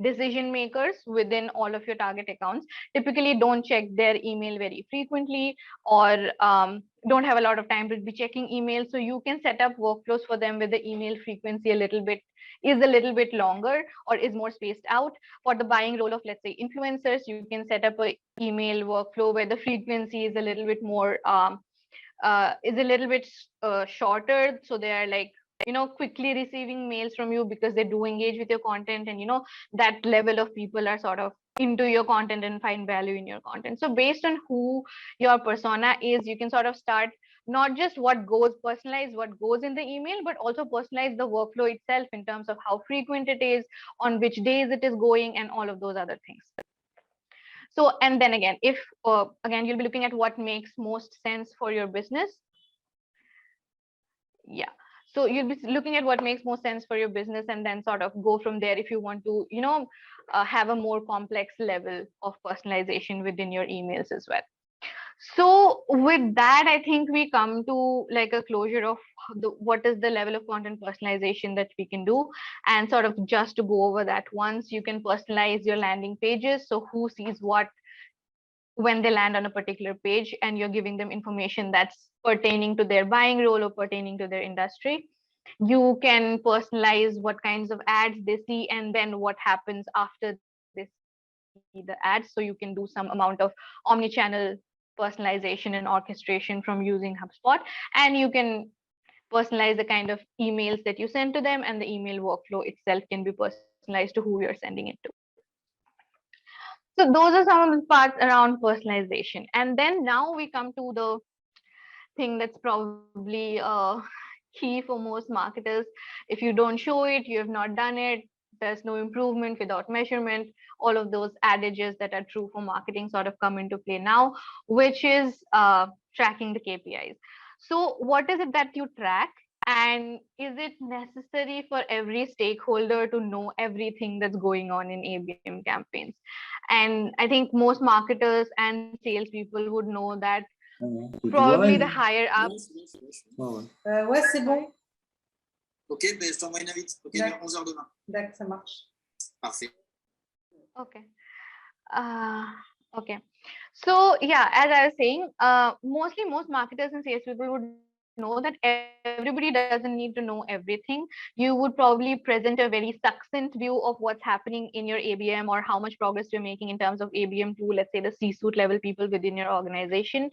decision makers within all of your target accounts typically don't check their email very frequently, or don't have a lot of time to be checking email. So you can set up workflows for them with the email frequency a little bit longer or is more spaced out. For the buying role of, let's say, influencers, you can set up a email workflow where the frequency is a little bit more shorter, so they are like quickly receiving mails from you because they do engage with your content, and that level of people are sort of into your content and find value in your content. So based on who your persona is, you can sort of start not just personalize what goes in the email, but also personalize the workflow itself in terms of how frequent it is, on which days it is going, and all of those other things. So, and then again, if again, you'll be looking at what makes most sense for your business. Yeah. So you'll be looking at what makes most sense for your business, and then sort of go from there if you want to, have a more complex level of personalization within your emails as well. So with that, I think we come to like a closure of what is the level of content personalization that we can do. And sort of just to go over that once, you can personalize your landing pages. So who sees what when they land on a particular page, and you're giving them information that's pertaining to their buying role or pertaining to their industry. You can personalize what kinds of ads they see, and then what happens after they see the ads. So you can do some amount of omni-channel personalization and orchestration from using HubSpot. And you can personalize the kind of emails that you send to them, and the email workflow itself can be personalized to who you're sending it to. So those are some of the parts around personalization. And then now we come to the thing that's probably key for most marketers. If you don't show it, you have not done it, there's no improvement without measurement. All of those adages that are true for marketing sort of come into play now, which is tracking the KPIs. So what is it that you track? And is it necessary for every stakeholder to know everything that's going on in ABM campaigns? And I think most marketers and salespeople would know that probably the higher up.
Ouais, c'est bon.
Ok, ben, je t'envoie une invite. Ok, vers 11h demain.
D'accord, ça marche.
Parfait.
Okay. Okay. So yeah, as I was saying, mostly most marketers and salespeople would know that everybody doesn't need to know everything. You would probably present a very succinct view of what's happening in your ABM, or how much progress you're making in terms of ABM to, let's say, the C-suite level people within your organization.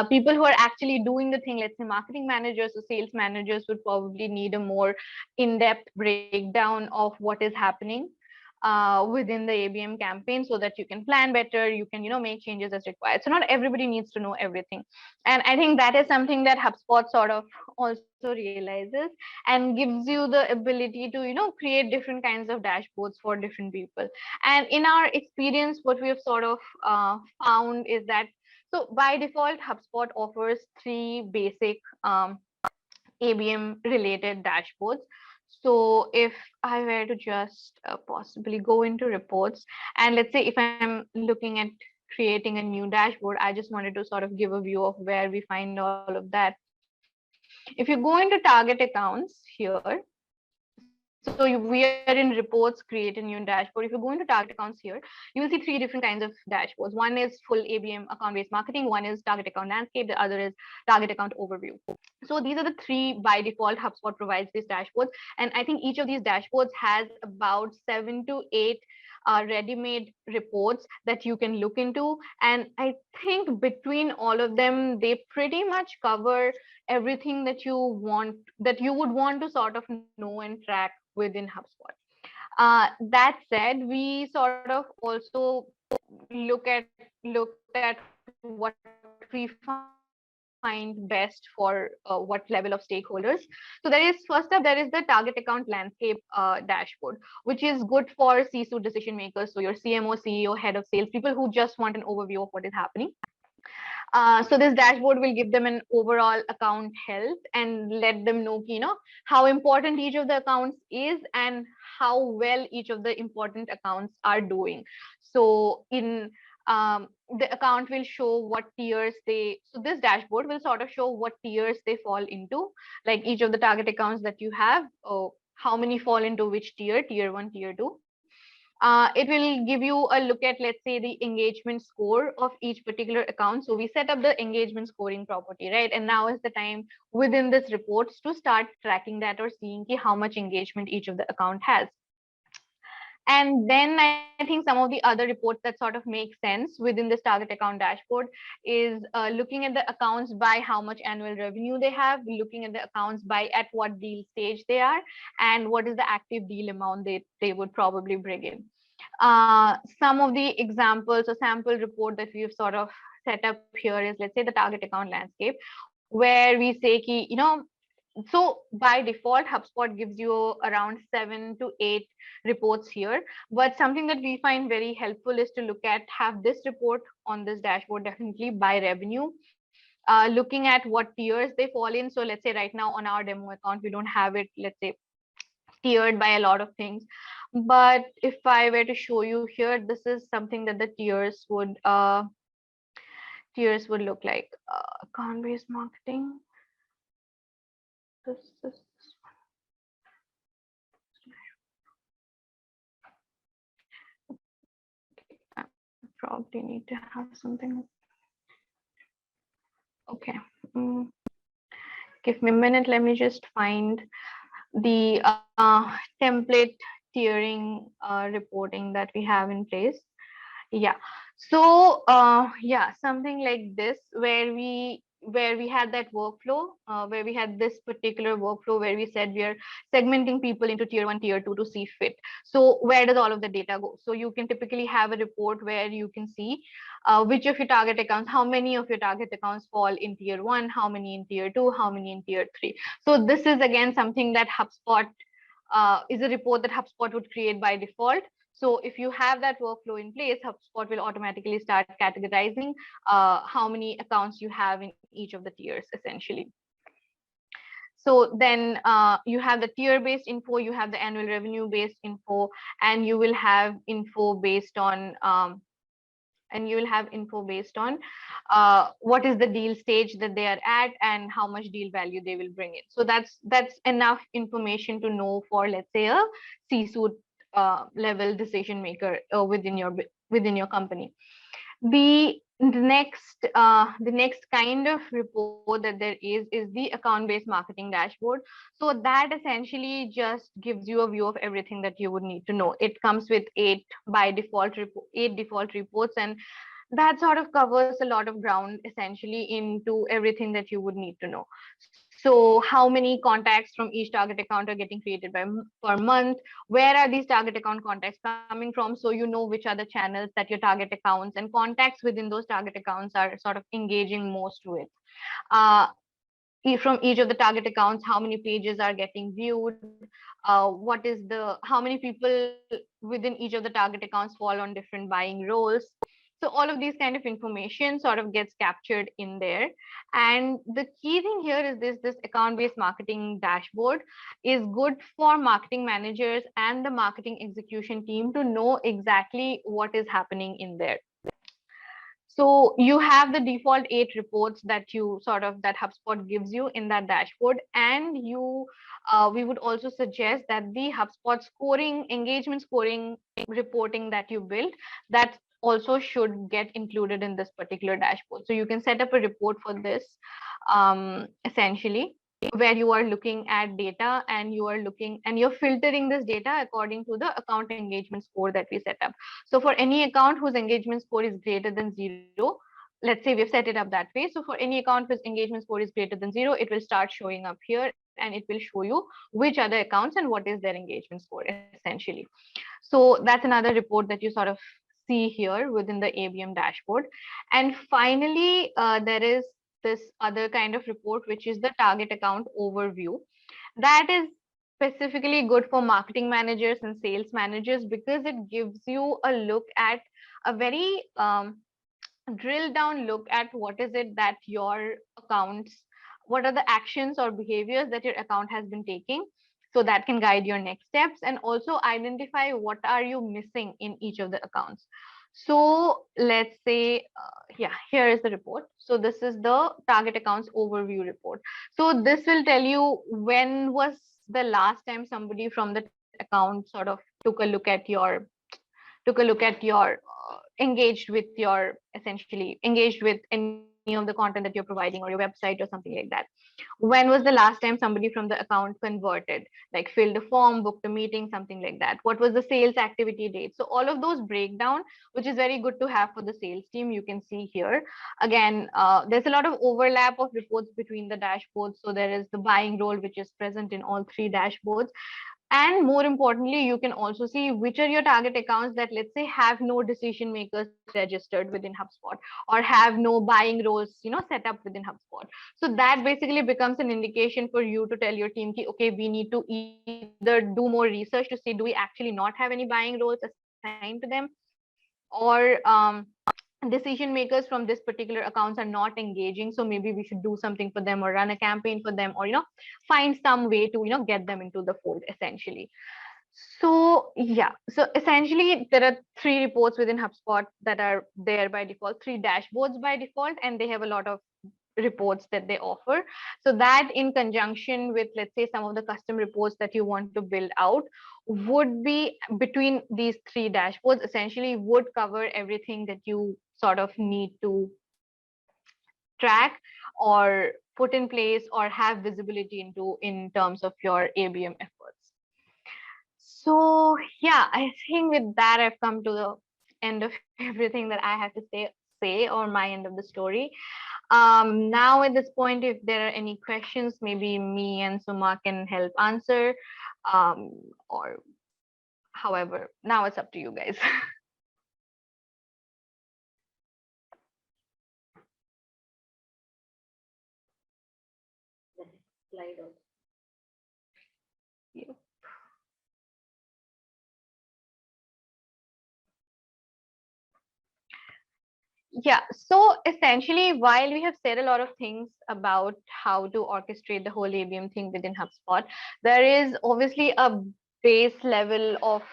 People who are actually doing the thing, let's say marketing managers or sales managers, would probably need a more in-depth breakdown of what is happening within the ABM campaign, so that you can plan better, you can make changes as required. So not everybody needs to know everything, and I think that is something that HubSpot sort of also realizes, and gives you the ability to create different kinds of dashboards for different people. And in our experience, what we have sort of found is that, so by default, HubSpot offers 3 basic ABM related dashboards. So if I were to just possibly go into reports, and let's say if I'm looking at creating a new dashboard, I just wanted to sort of give a view of where we find all of that. If you go into target accounts here, so we are in reports, create a new dashboard. If you go into target accounts here, you will see three different kinds of dashboards. One is full ABM account-based marketing, one is target account landscape, the other is target account overview. So these are the three by default HubSpot provides these dashboards. And I think each of these dashboards has about 7 to 8 ready-made reports that you can look into. And I think between all of them, they pretty much cover everything that you would want to sort of know and track within HubSpot. That said, we sort of also looked at what we find best for what level of stakeholders. So first up, there is the target account landscape dashboard, which is good for C-suite decision makers. So your CMO, CEO, head of sales, people who just want an overview of what is happening. So this dashboard will give them an overall account health and let them know, how important each of the accounts is and how well each of the important accounts are doing. So in the account will show what tiers so this dashboard will sort of show what tiers they fall into, like each of the target accounts that you have, how many fall into which tier 1, tier 2. It will give you a look at, let's say, the engagement score of each particular account. So we set up the engagement scoring property, right? And now is the time within this reports to start tracking that or seeing how much engagement each of the account has. And then I think some of the other reports that sort of make sense within this target account dashboard is looking at the accounts by how much annual revenue they have, looking at the accounts by at what deal stage they are, and what is the active deal amount they would probably bring in. Some of the examples or sample report that we've sort of set up here is, let's say, the target account landscape, where we say, so by default, HubSpot gives you around 7 to 8 reports here. But something that we find very helpful is to look at, have this report on this dashboard definitely by revenue, looking at what tiers they fall in. So let's say right now on our demo account, we don't have it, let's say, tiered by a lot of things. But if I were to show you here, this is something that the tiers would look like. Account-based marketing. This one. I probably need to have something. Okay. Give me a minute. Let me just find the template tiering reporting that we have in place. Yeah. So yeah, something like this, where we had that workflow, where we had this particular workflow where we said we are segmenting people into tier 1, tier 2 to see fit. So where does all of the data go? So you can typically have a report where you can see which of your target accounts, how many of your target accounts fall in tier 1, how many in tier 2, how many in tier 3. So this is again something that HubSpot is a report that HubSpot would create by default. So if you have that workflow in place, HubSpot will automatically start categorizing how many accounts you have in each of the tiers, essentially. So then you have the tier-based info, you have the annual revenue-based info, and you will have info based on what is the deal stage that they are at and how much deal value they will bring in. So that's enough information to know for, let's say, a C-suite level decision maker within your company. The next kind of report that there is the account-based marketing dashboard. So that essentially just gives you a view of everything that you would need to know. It comes with 8 default reports, and that sort of covers a lot of ground essentially into everything that you would need to know. So how many contacts from each target account are getting created per month? Where are these target account contacts coming from? So you know which are the channels that your target accounts and contacts within those target accounts are sort of engaging most with. From each of the target accounts, how many pages are getting viewed? How many people within each of the target accounts fall on different buying roles? So all of these kind of information sort of gets captured in there. And the key thing here is this account-based marketing dashboard is good for marketing managers and the marketing execution team to know exactly what is happening in there. So you have the default 8 reports that that HubSpot gives you in that dashboard, and we would also suggest that the HubSpot scoring, engagement scoring reporting that you built, that also should get included in this particular dashboard. So you can set up a report for this, essentially, where you are looking at data and you're filtering this data according to the account engagement score that we set up. So for any account whose engagement score is greater than 0, let's say we've set it up that way. So for any account whose engagement score is greater than 0, it will start showing up here, and it will show you which other accounts and what is their engagement score, essentially. So that's another report that you sort of see here within the ABM dashboard. And finally, there is this other kind of report, which is the target account overview. That is specifically good for marketing managers and sales managers, because it gives you a look at a very drill down look at what is it that your accounts, what are the actions or behaviors that your account has been taking, so that can guide your next steps, and also identify what are you missing in each of the accounts. So let's say, yeah, here is the report. So this is the target accounts overview report. So this will tell you when was the last time somebody from the account sort of took a look at your engaged with your, essentially engaged with any of the content that you're providing or your website or something like that. When was the last time somebody from the account converted, like filled a form, booked a meeting, something like that? What was the sales activity date? So all of those breakdown, which is very good to have for the sales team, you can see here. Again, there's a lot of overlap of reports between the dashboards. So there is the buying role, which is present in all 3 dashboards. And more importantly, you can also see which are your target accounts that, let's say, have no decision makers registered within HubSpot, or have no buying roles, set up within HubSpot. So that basically becomes an indication for you to tell your team, okay, we need to either do more research to see, do we actually not have any buying roles assigned to them, or decision makers from this particular accounts are not engaging, so maybe we should do something for them, or run a campaign for them, or find some way to get them into the fold, essentially. So yeah, so essentially there are 3 reports within HubSpot that are there by default, 3 dashboards by default, and they have a lot of reports that they offer. So that, in conjunction with, let's say, some of the custom reports that you want to build out, would be between these 3 dashboards, essentially would cover everything that you sort of need to track or put in place or have visibility into in terms of your ABM efforts. So yeah, I think with that, I've come to the end of everything that I have to say or my end of the story. Now at this point, if there are any questions, maybe me and Suma can help answer, or however, now it's up to you guys.
Slide out.
Yeah. Yeah, so essentially, while we have said a lot of things about how to orchestrate the whole ABM thing within HubSpot, there is obviously a base level of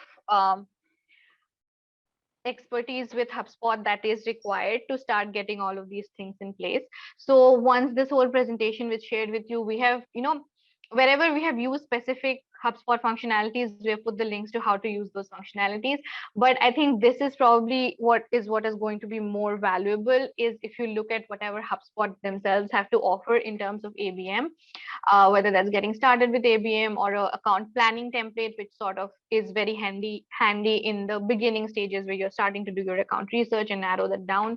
expertise with HubSpot that is required to start getting all of these things in place. So once this whole presentation was shared with you, we have, wherever we have used specific HubSpot functionalities, we have put the links to how to use those functionalities. But I think this is probably what is going to be more valuable, is if you look at whatever HubSpot themselves have to offer in terms of ABM, whether that's getting started with ABM or a account planning template, which sort of is very handy in the beginning stages where you're starting to do your account research and narrow that down.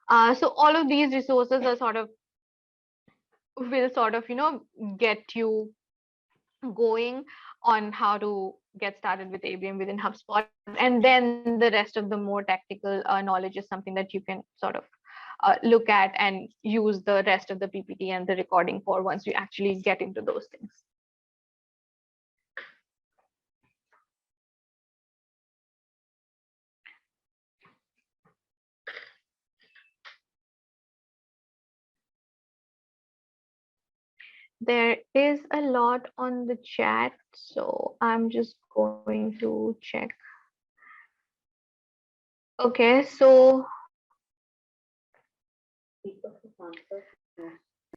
So all of these resources are will get you going on how to get started with ABM within HubSpot. And then the rest of the more tactical knowledge is something that you can sort of look at and use the rest of the PPT and the recording for once you actually get into those things. There is a lot on the chat, so I'm just going to check. Okay, so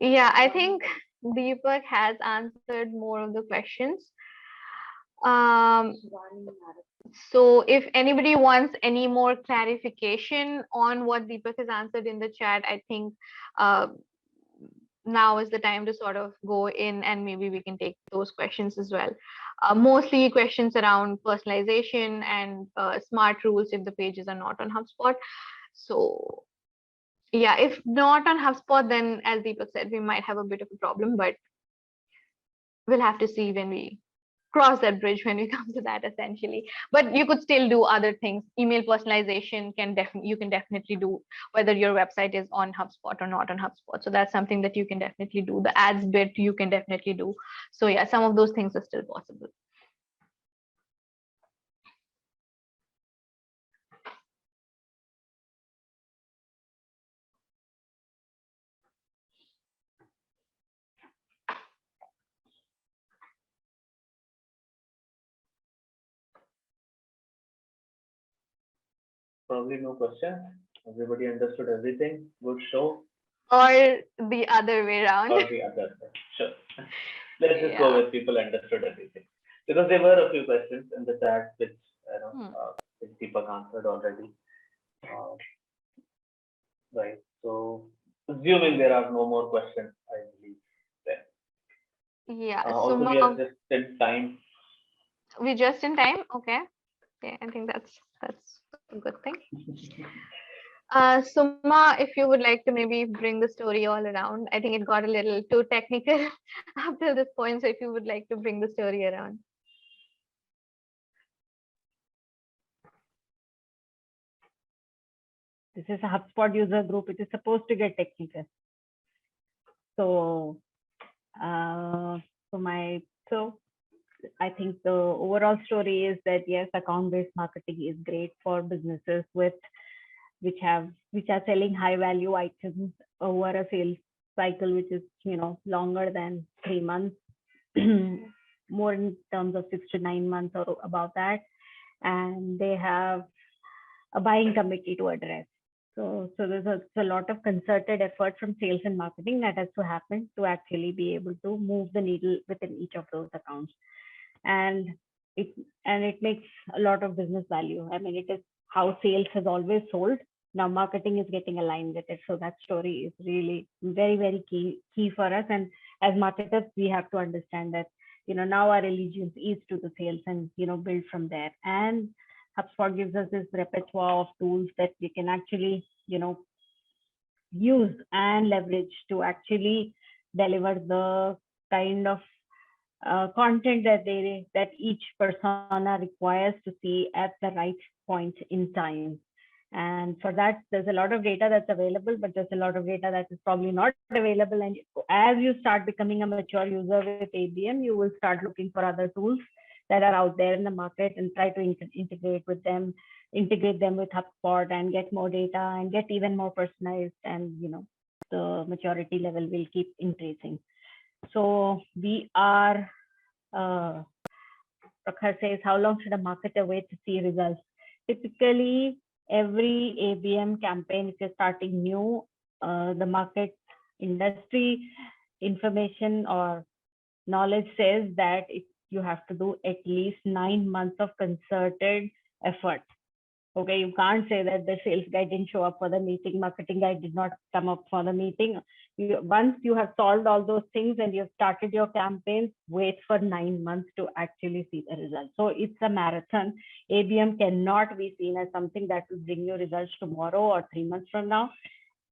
yeah, I think Deepak has answered more of the questions. So if anybody wants any more clarification on what Deepak has answered in the chat, I think uh, now is the time to sort of go in and maybe we can take those questions as well. Mostly questions around personalization and smart rules if the pages are not on HubSpot. So yeah, if not on HubSpot, then as Deepak said, we might have a bit of a problem, but we'll have to see when we cross that bridge when we come to that essentially. But you could still do other things. Email personalization you can definitely do whether your website is on HubSpot or not on HubSpot. So that's something that you can definitely do. The ads bit you can definitely do. So yeah, some of those things are still possible.
Probably no questions. Everybody understood everything. Good show.
Or the other way around.
Or the other. Sure. Let's just go
Yeah.
with people understood everything. Because there were a few questions in the chat which which Deepak answered already. Right. So assuming there are no more questions, I believe then.
Yeah. So
Also, we are just in time.
we just in time. Okay. Yeah, I think that's a good thing. Suma, if you would like to maybe bring the story all around, I think it got a little too technical up till this point. So if you would like to bring the story around.
This is a HubSpot user group. It is supposed to get technical. So, so I think the overall story is that yes, account-based marketing is great for businesses which are selling high value items over a sales cycle, which is longer than 3 months, more in terms of 6 to 9 months or about that, and they have a buying committee to address. So there's a lot of concerted effort from sales and marketing that has to happen to actually be able to move the needle within each of those accounts, and it makes a lot of business value. I mean, it is how sales has always sold. Now marketing is getting aligned with it. So that story is really very, very key for us. And as marketers, we have to understand that, now our allegiance is to the sales and, build from there. And HubSpot gives us this repertoire of tools that we can actually, use and leverage to actually deliver the kind of content that each persona requires to see at the right point in time. And for that, there's a lot of data that's available, but there's a lot of data that is probably not available. And as you start becoming a mature user with ABM, you will start looking for other tools that are out there in the market and try to integrate them with HubSpot and get more data and get even more personalized. And, the maturity level will keep increasing. So we are, Prakhar says, how long should a marketer wait to see results? Typically, every ABM campaign, if you're starting new, the market industry information or knowledge says that you have to do at least 9 months of concerted effort. Okay, you can't say that the sales guy didn't show up for the meeting, marketing guy did not come up for the meeting. Once you have solved all those things and you've started your campaigns, wait for 9 months to actually see the results. So it's a marathon. ABM cannot be seen as something that will bring you results tomorrow or 3 months from now.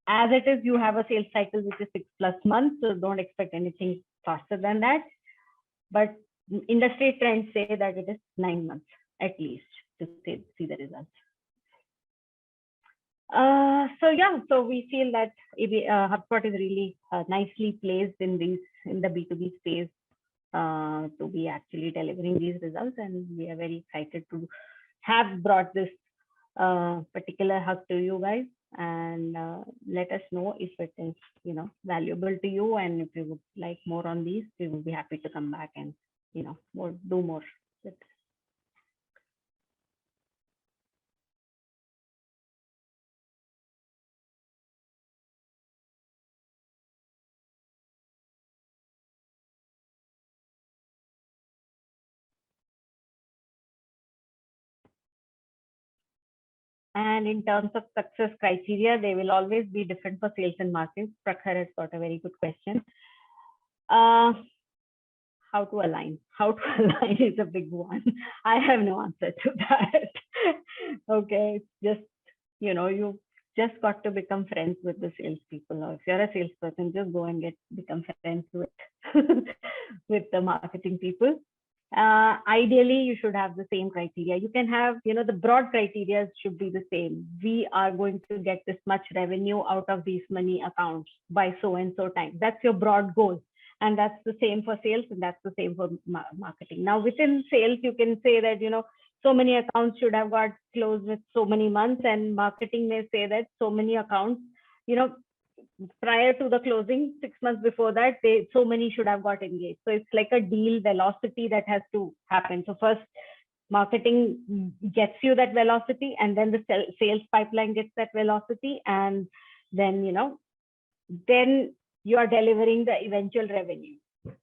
As it is, you have a sales cycle which is 6+ months, so don't expect anything faster than that. But industry trends say that it is 9 months at least to see the results. So we feel that HubSpot is really nicely placed in the B2B space to be actually delivering these results, and we are very excited to have brought this particular hub to you guys. and let us know if it is, valuable to you, and if you would like more on these, we will be happy to come back and, do more with. And in terms of success criteria, they will always be different for sales and marketing. Prakhar has got a very good question. How to align? How to align is a big one. I have no answer to that. Okay, it's just, you just got to become friends with the salespeople. Or if you're a salesperson, just go and become friends with with the marketing people. Ideally, you should have the same criteria. You can have, the broad criteria should be the same. We are going to get this much revenue out of these many accounts by so and so time. That's your broad goal. And that's the same for sales, and that's the same for marketing. Now, within sales, you can say that, so many accounts should have got closed with so many months, and marketing may say that so many accounts, prior to the closing, 6 months before that, so many should have got engaged. So it's like a deal velocity that has to happen. So first, marketing gets you that velocity, and then the sales pipeline gets that velocity, and then, then you are delivering the eventual revenue.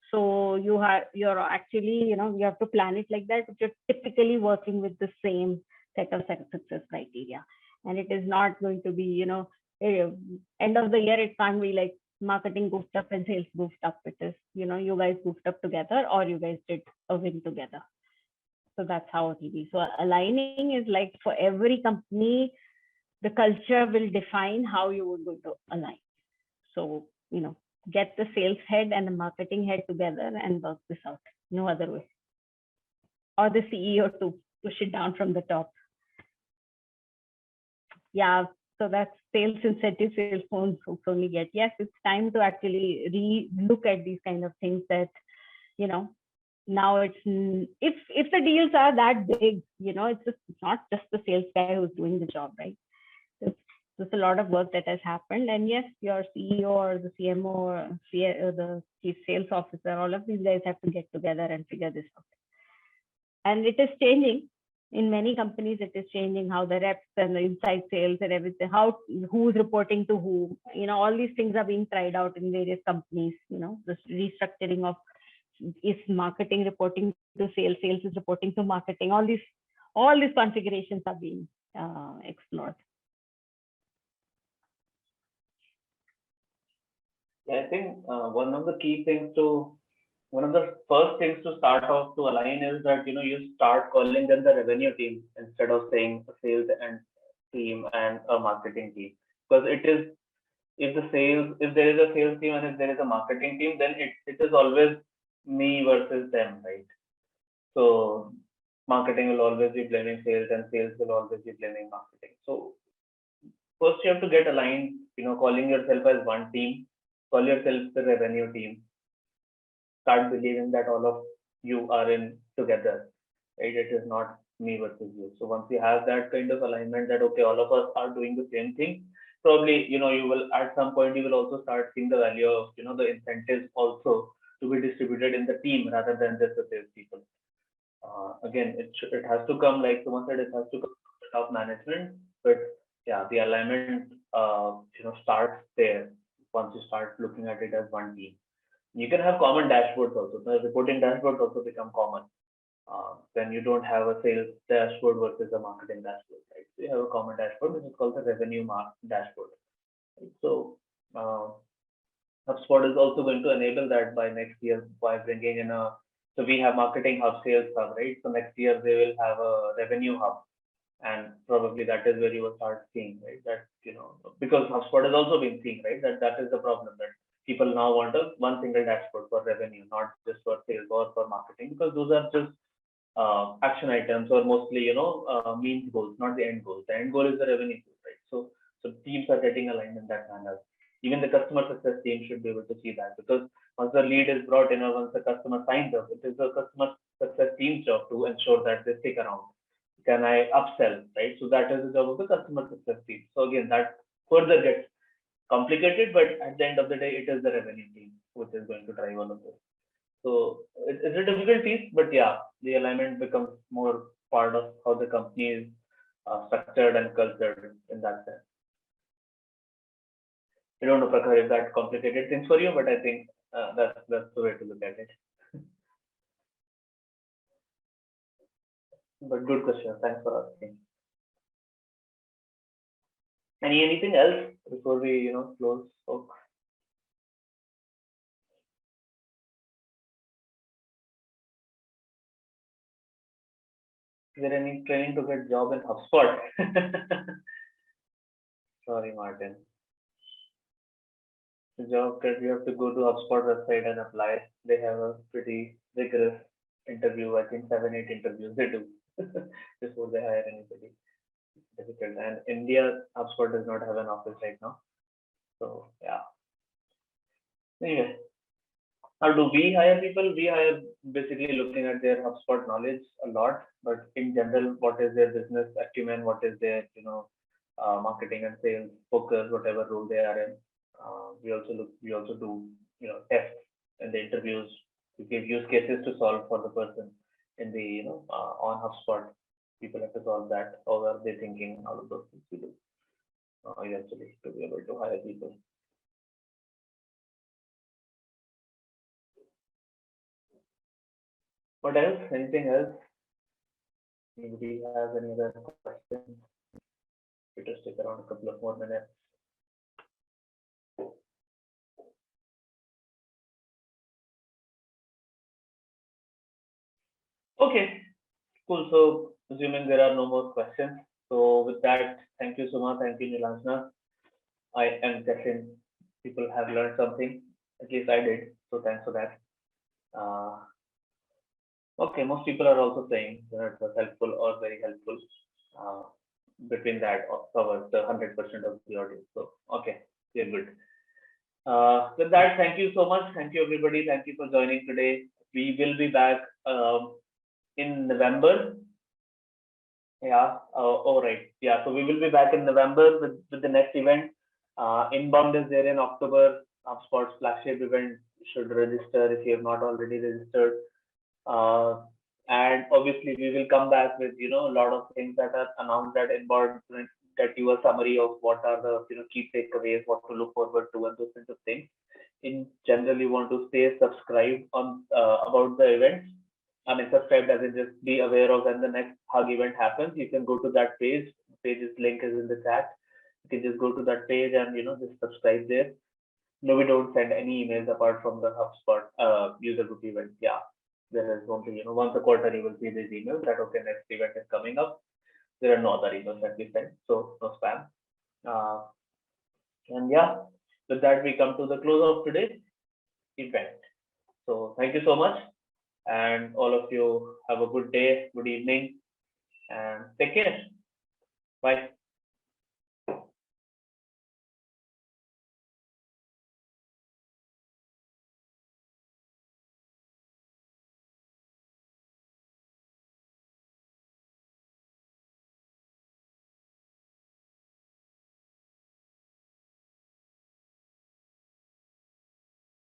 So you're actually, you have to plan it like that, but you're typically working with the same set of success criteria. And it is not going to be, end of the year, it can't be like marketing goofed up and sales goofed up. It is, you guys goofed up together, or you guys did a win together. So that's how it will be. So aligning is like, for every company, the culture will define how you would go to align. So, get the sales head and the marketing head together and work this out. No other way. Or the CEO to push it down from the top. Yeah, so that's sales incentive, sales phones only get. Yes, it's time to actually re-look at these kind of things that, now it's, if the deals are that big, it's not just the sales guy who's doing the job, right? There's a lot of work that has happened, and yes, your CEO or the CMO or the chief sales officer, all of these guys have to get together and figure this out. And it is changing in many companies. It is changing how the reps and the inside sales and everything, who's reporting to who, all these things are being tried out in various companies. The restructuring of, is marketing reporting to sales, sales is reporting to marketing. All these configurations are being explored.
I think one of the first things to start off to align is that, you start calling them the revenue team instead of saying a sales and team and a marketing team. Because it is, if there is a sales team and if there is a marketing team, then it is always me versus them, right? So marketing will always be blaming sales, and sales will always be blaming marketing. So first you have to get aligned, calling yourself as one team. Call yourself the revenue team. Start believing that all of you are in together, right? It is not me versus you. So once you have that kind of alignment, that okay, all of us are doing the same thing, probably, you will, at some point, you will also start seeing the value of, the incentives also to be distributed in the team rather than just the salespeople. Again, it has to come, like Suma said, it has to come from the top management, but yeah, the alignment, starts there. Once you start looking at it as one team, you can have common dashboards also. The reporting dashboards also become common when you don't have a sales dashboard versus a marketing dashboard, right? So you have a common dashboard, which is called the revenue dashboard. Right? So HubSpot is also going to enable that by next year by bringing in so we have marketing hub, sales hub, right? So next year they will have a revenue hub. And probably that is where you will start seeing, right, that, because HubSpot has also been seeing, right, that is the problem, that people now want one single dashboard for revenue, not just for sales or for marketing, because those are just action items, or mostly, means goals, not the end goals. The end goal is the revenue, right? So teams are getting aligned in that manner. Even the customer success team should be able to see that, because once the lead is brought in or once the customer signs up, it is the customer success team's job to ensure that they stick around. Can I upsell, right? So that is the job of the customer success team. So again, that further gets complicated, but at the end of the day, it is the revenue team which is going to drive all of this. So it's a difficult piece, but yeah, the alignment becomes more part of how the company is structured and cultured in that sense. I don't know, Prakhar, if that complicated things for you, but I think that's the way to look at it. But good question. Thanks for asking. Anything else before we close, folks? Is there any training to get job in HubSpot? Sorry, Martin. The job that you have to go to HubSpot website and apply. They have a pretty rigorous interview. I think 7-8 interviews they do before they hire anybody. Difficult. And India, HubSpot does not have an office right now. So yeah. Anyway, how do we hire people? We hire basically looking at their HubSpot knowledge a lot, but in general, what is their business acumen? What is their marketing and sales focus, whatever role they are in. We also do tests in the interviews. We give use cases to solve for the person in the on HubSpot. People have to solve that. How are they thinking? All of those things we do eventually to be able to hire people. What else? Anything else? Anybody have any other questions? We just stick around a couple of more minutes. Okay, cool. So assuming there are no more questions. So with that, thank you, Suma. Thank you, Nilanjana. I am guessing people have learned something. At least I did. So thanks for that. Okay, most people are also saying that it was helpful or very helpful. Between that covers the 100% of the audience. So okay, we're good. With that, thank you so much. Thank you, everybody. Thank you for joining today. We will be back in November. Yeah. All right. Yeah. So we will be back in November with the next event. Inbound is there in October. HubSpot's flagship event. You should register if you have not already registered. And obviously we will come back with a lot of things that are announced at Inbound, get you a summary of what are the key takeaways, what to look forward to, and those kinds of things. In general, you want to stay subscribed on about the events. I mean, subscribed as in just be aware of when the next Hug event happens. You can go to that page. The page's link is in the chat. You can just go to that page and just subscribe there. No, we don't send any emails apart from the HubSpot user group event. Yeah, there is only once a quarter you will see these emails that okay, next event is coming up. There are no other emails that we send, so no spam. And yeah, with that we come to the close of today's event. So thank you so much, and all of you have a good day, good evening, and take care. Bye.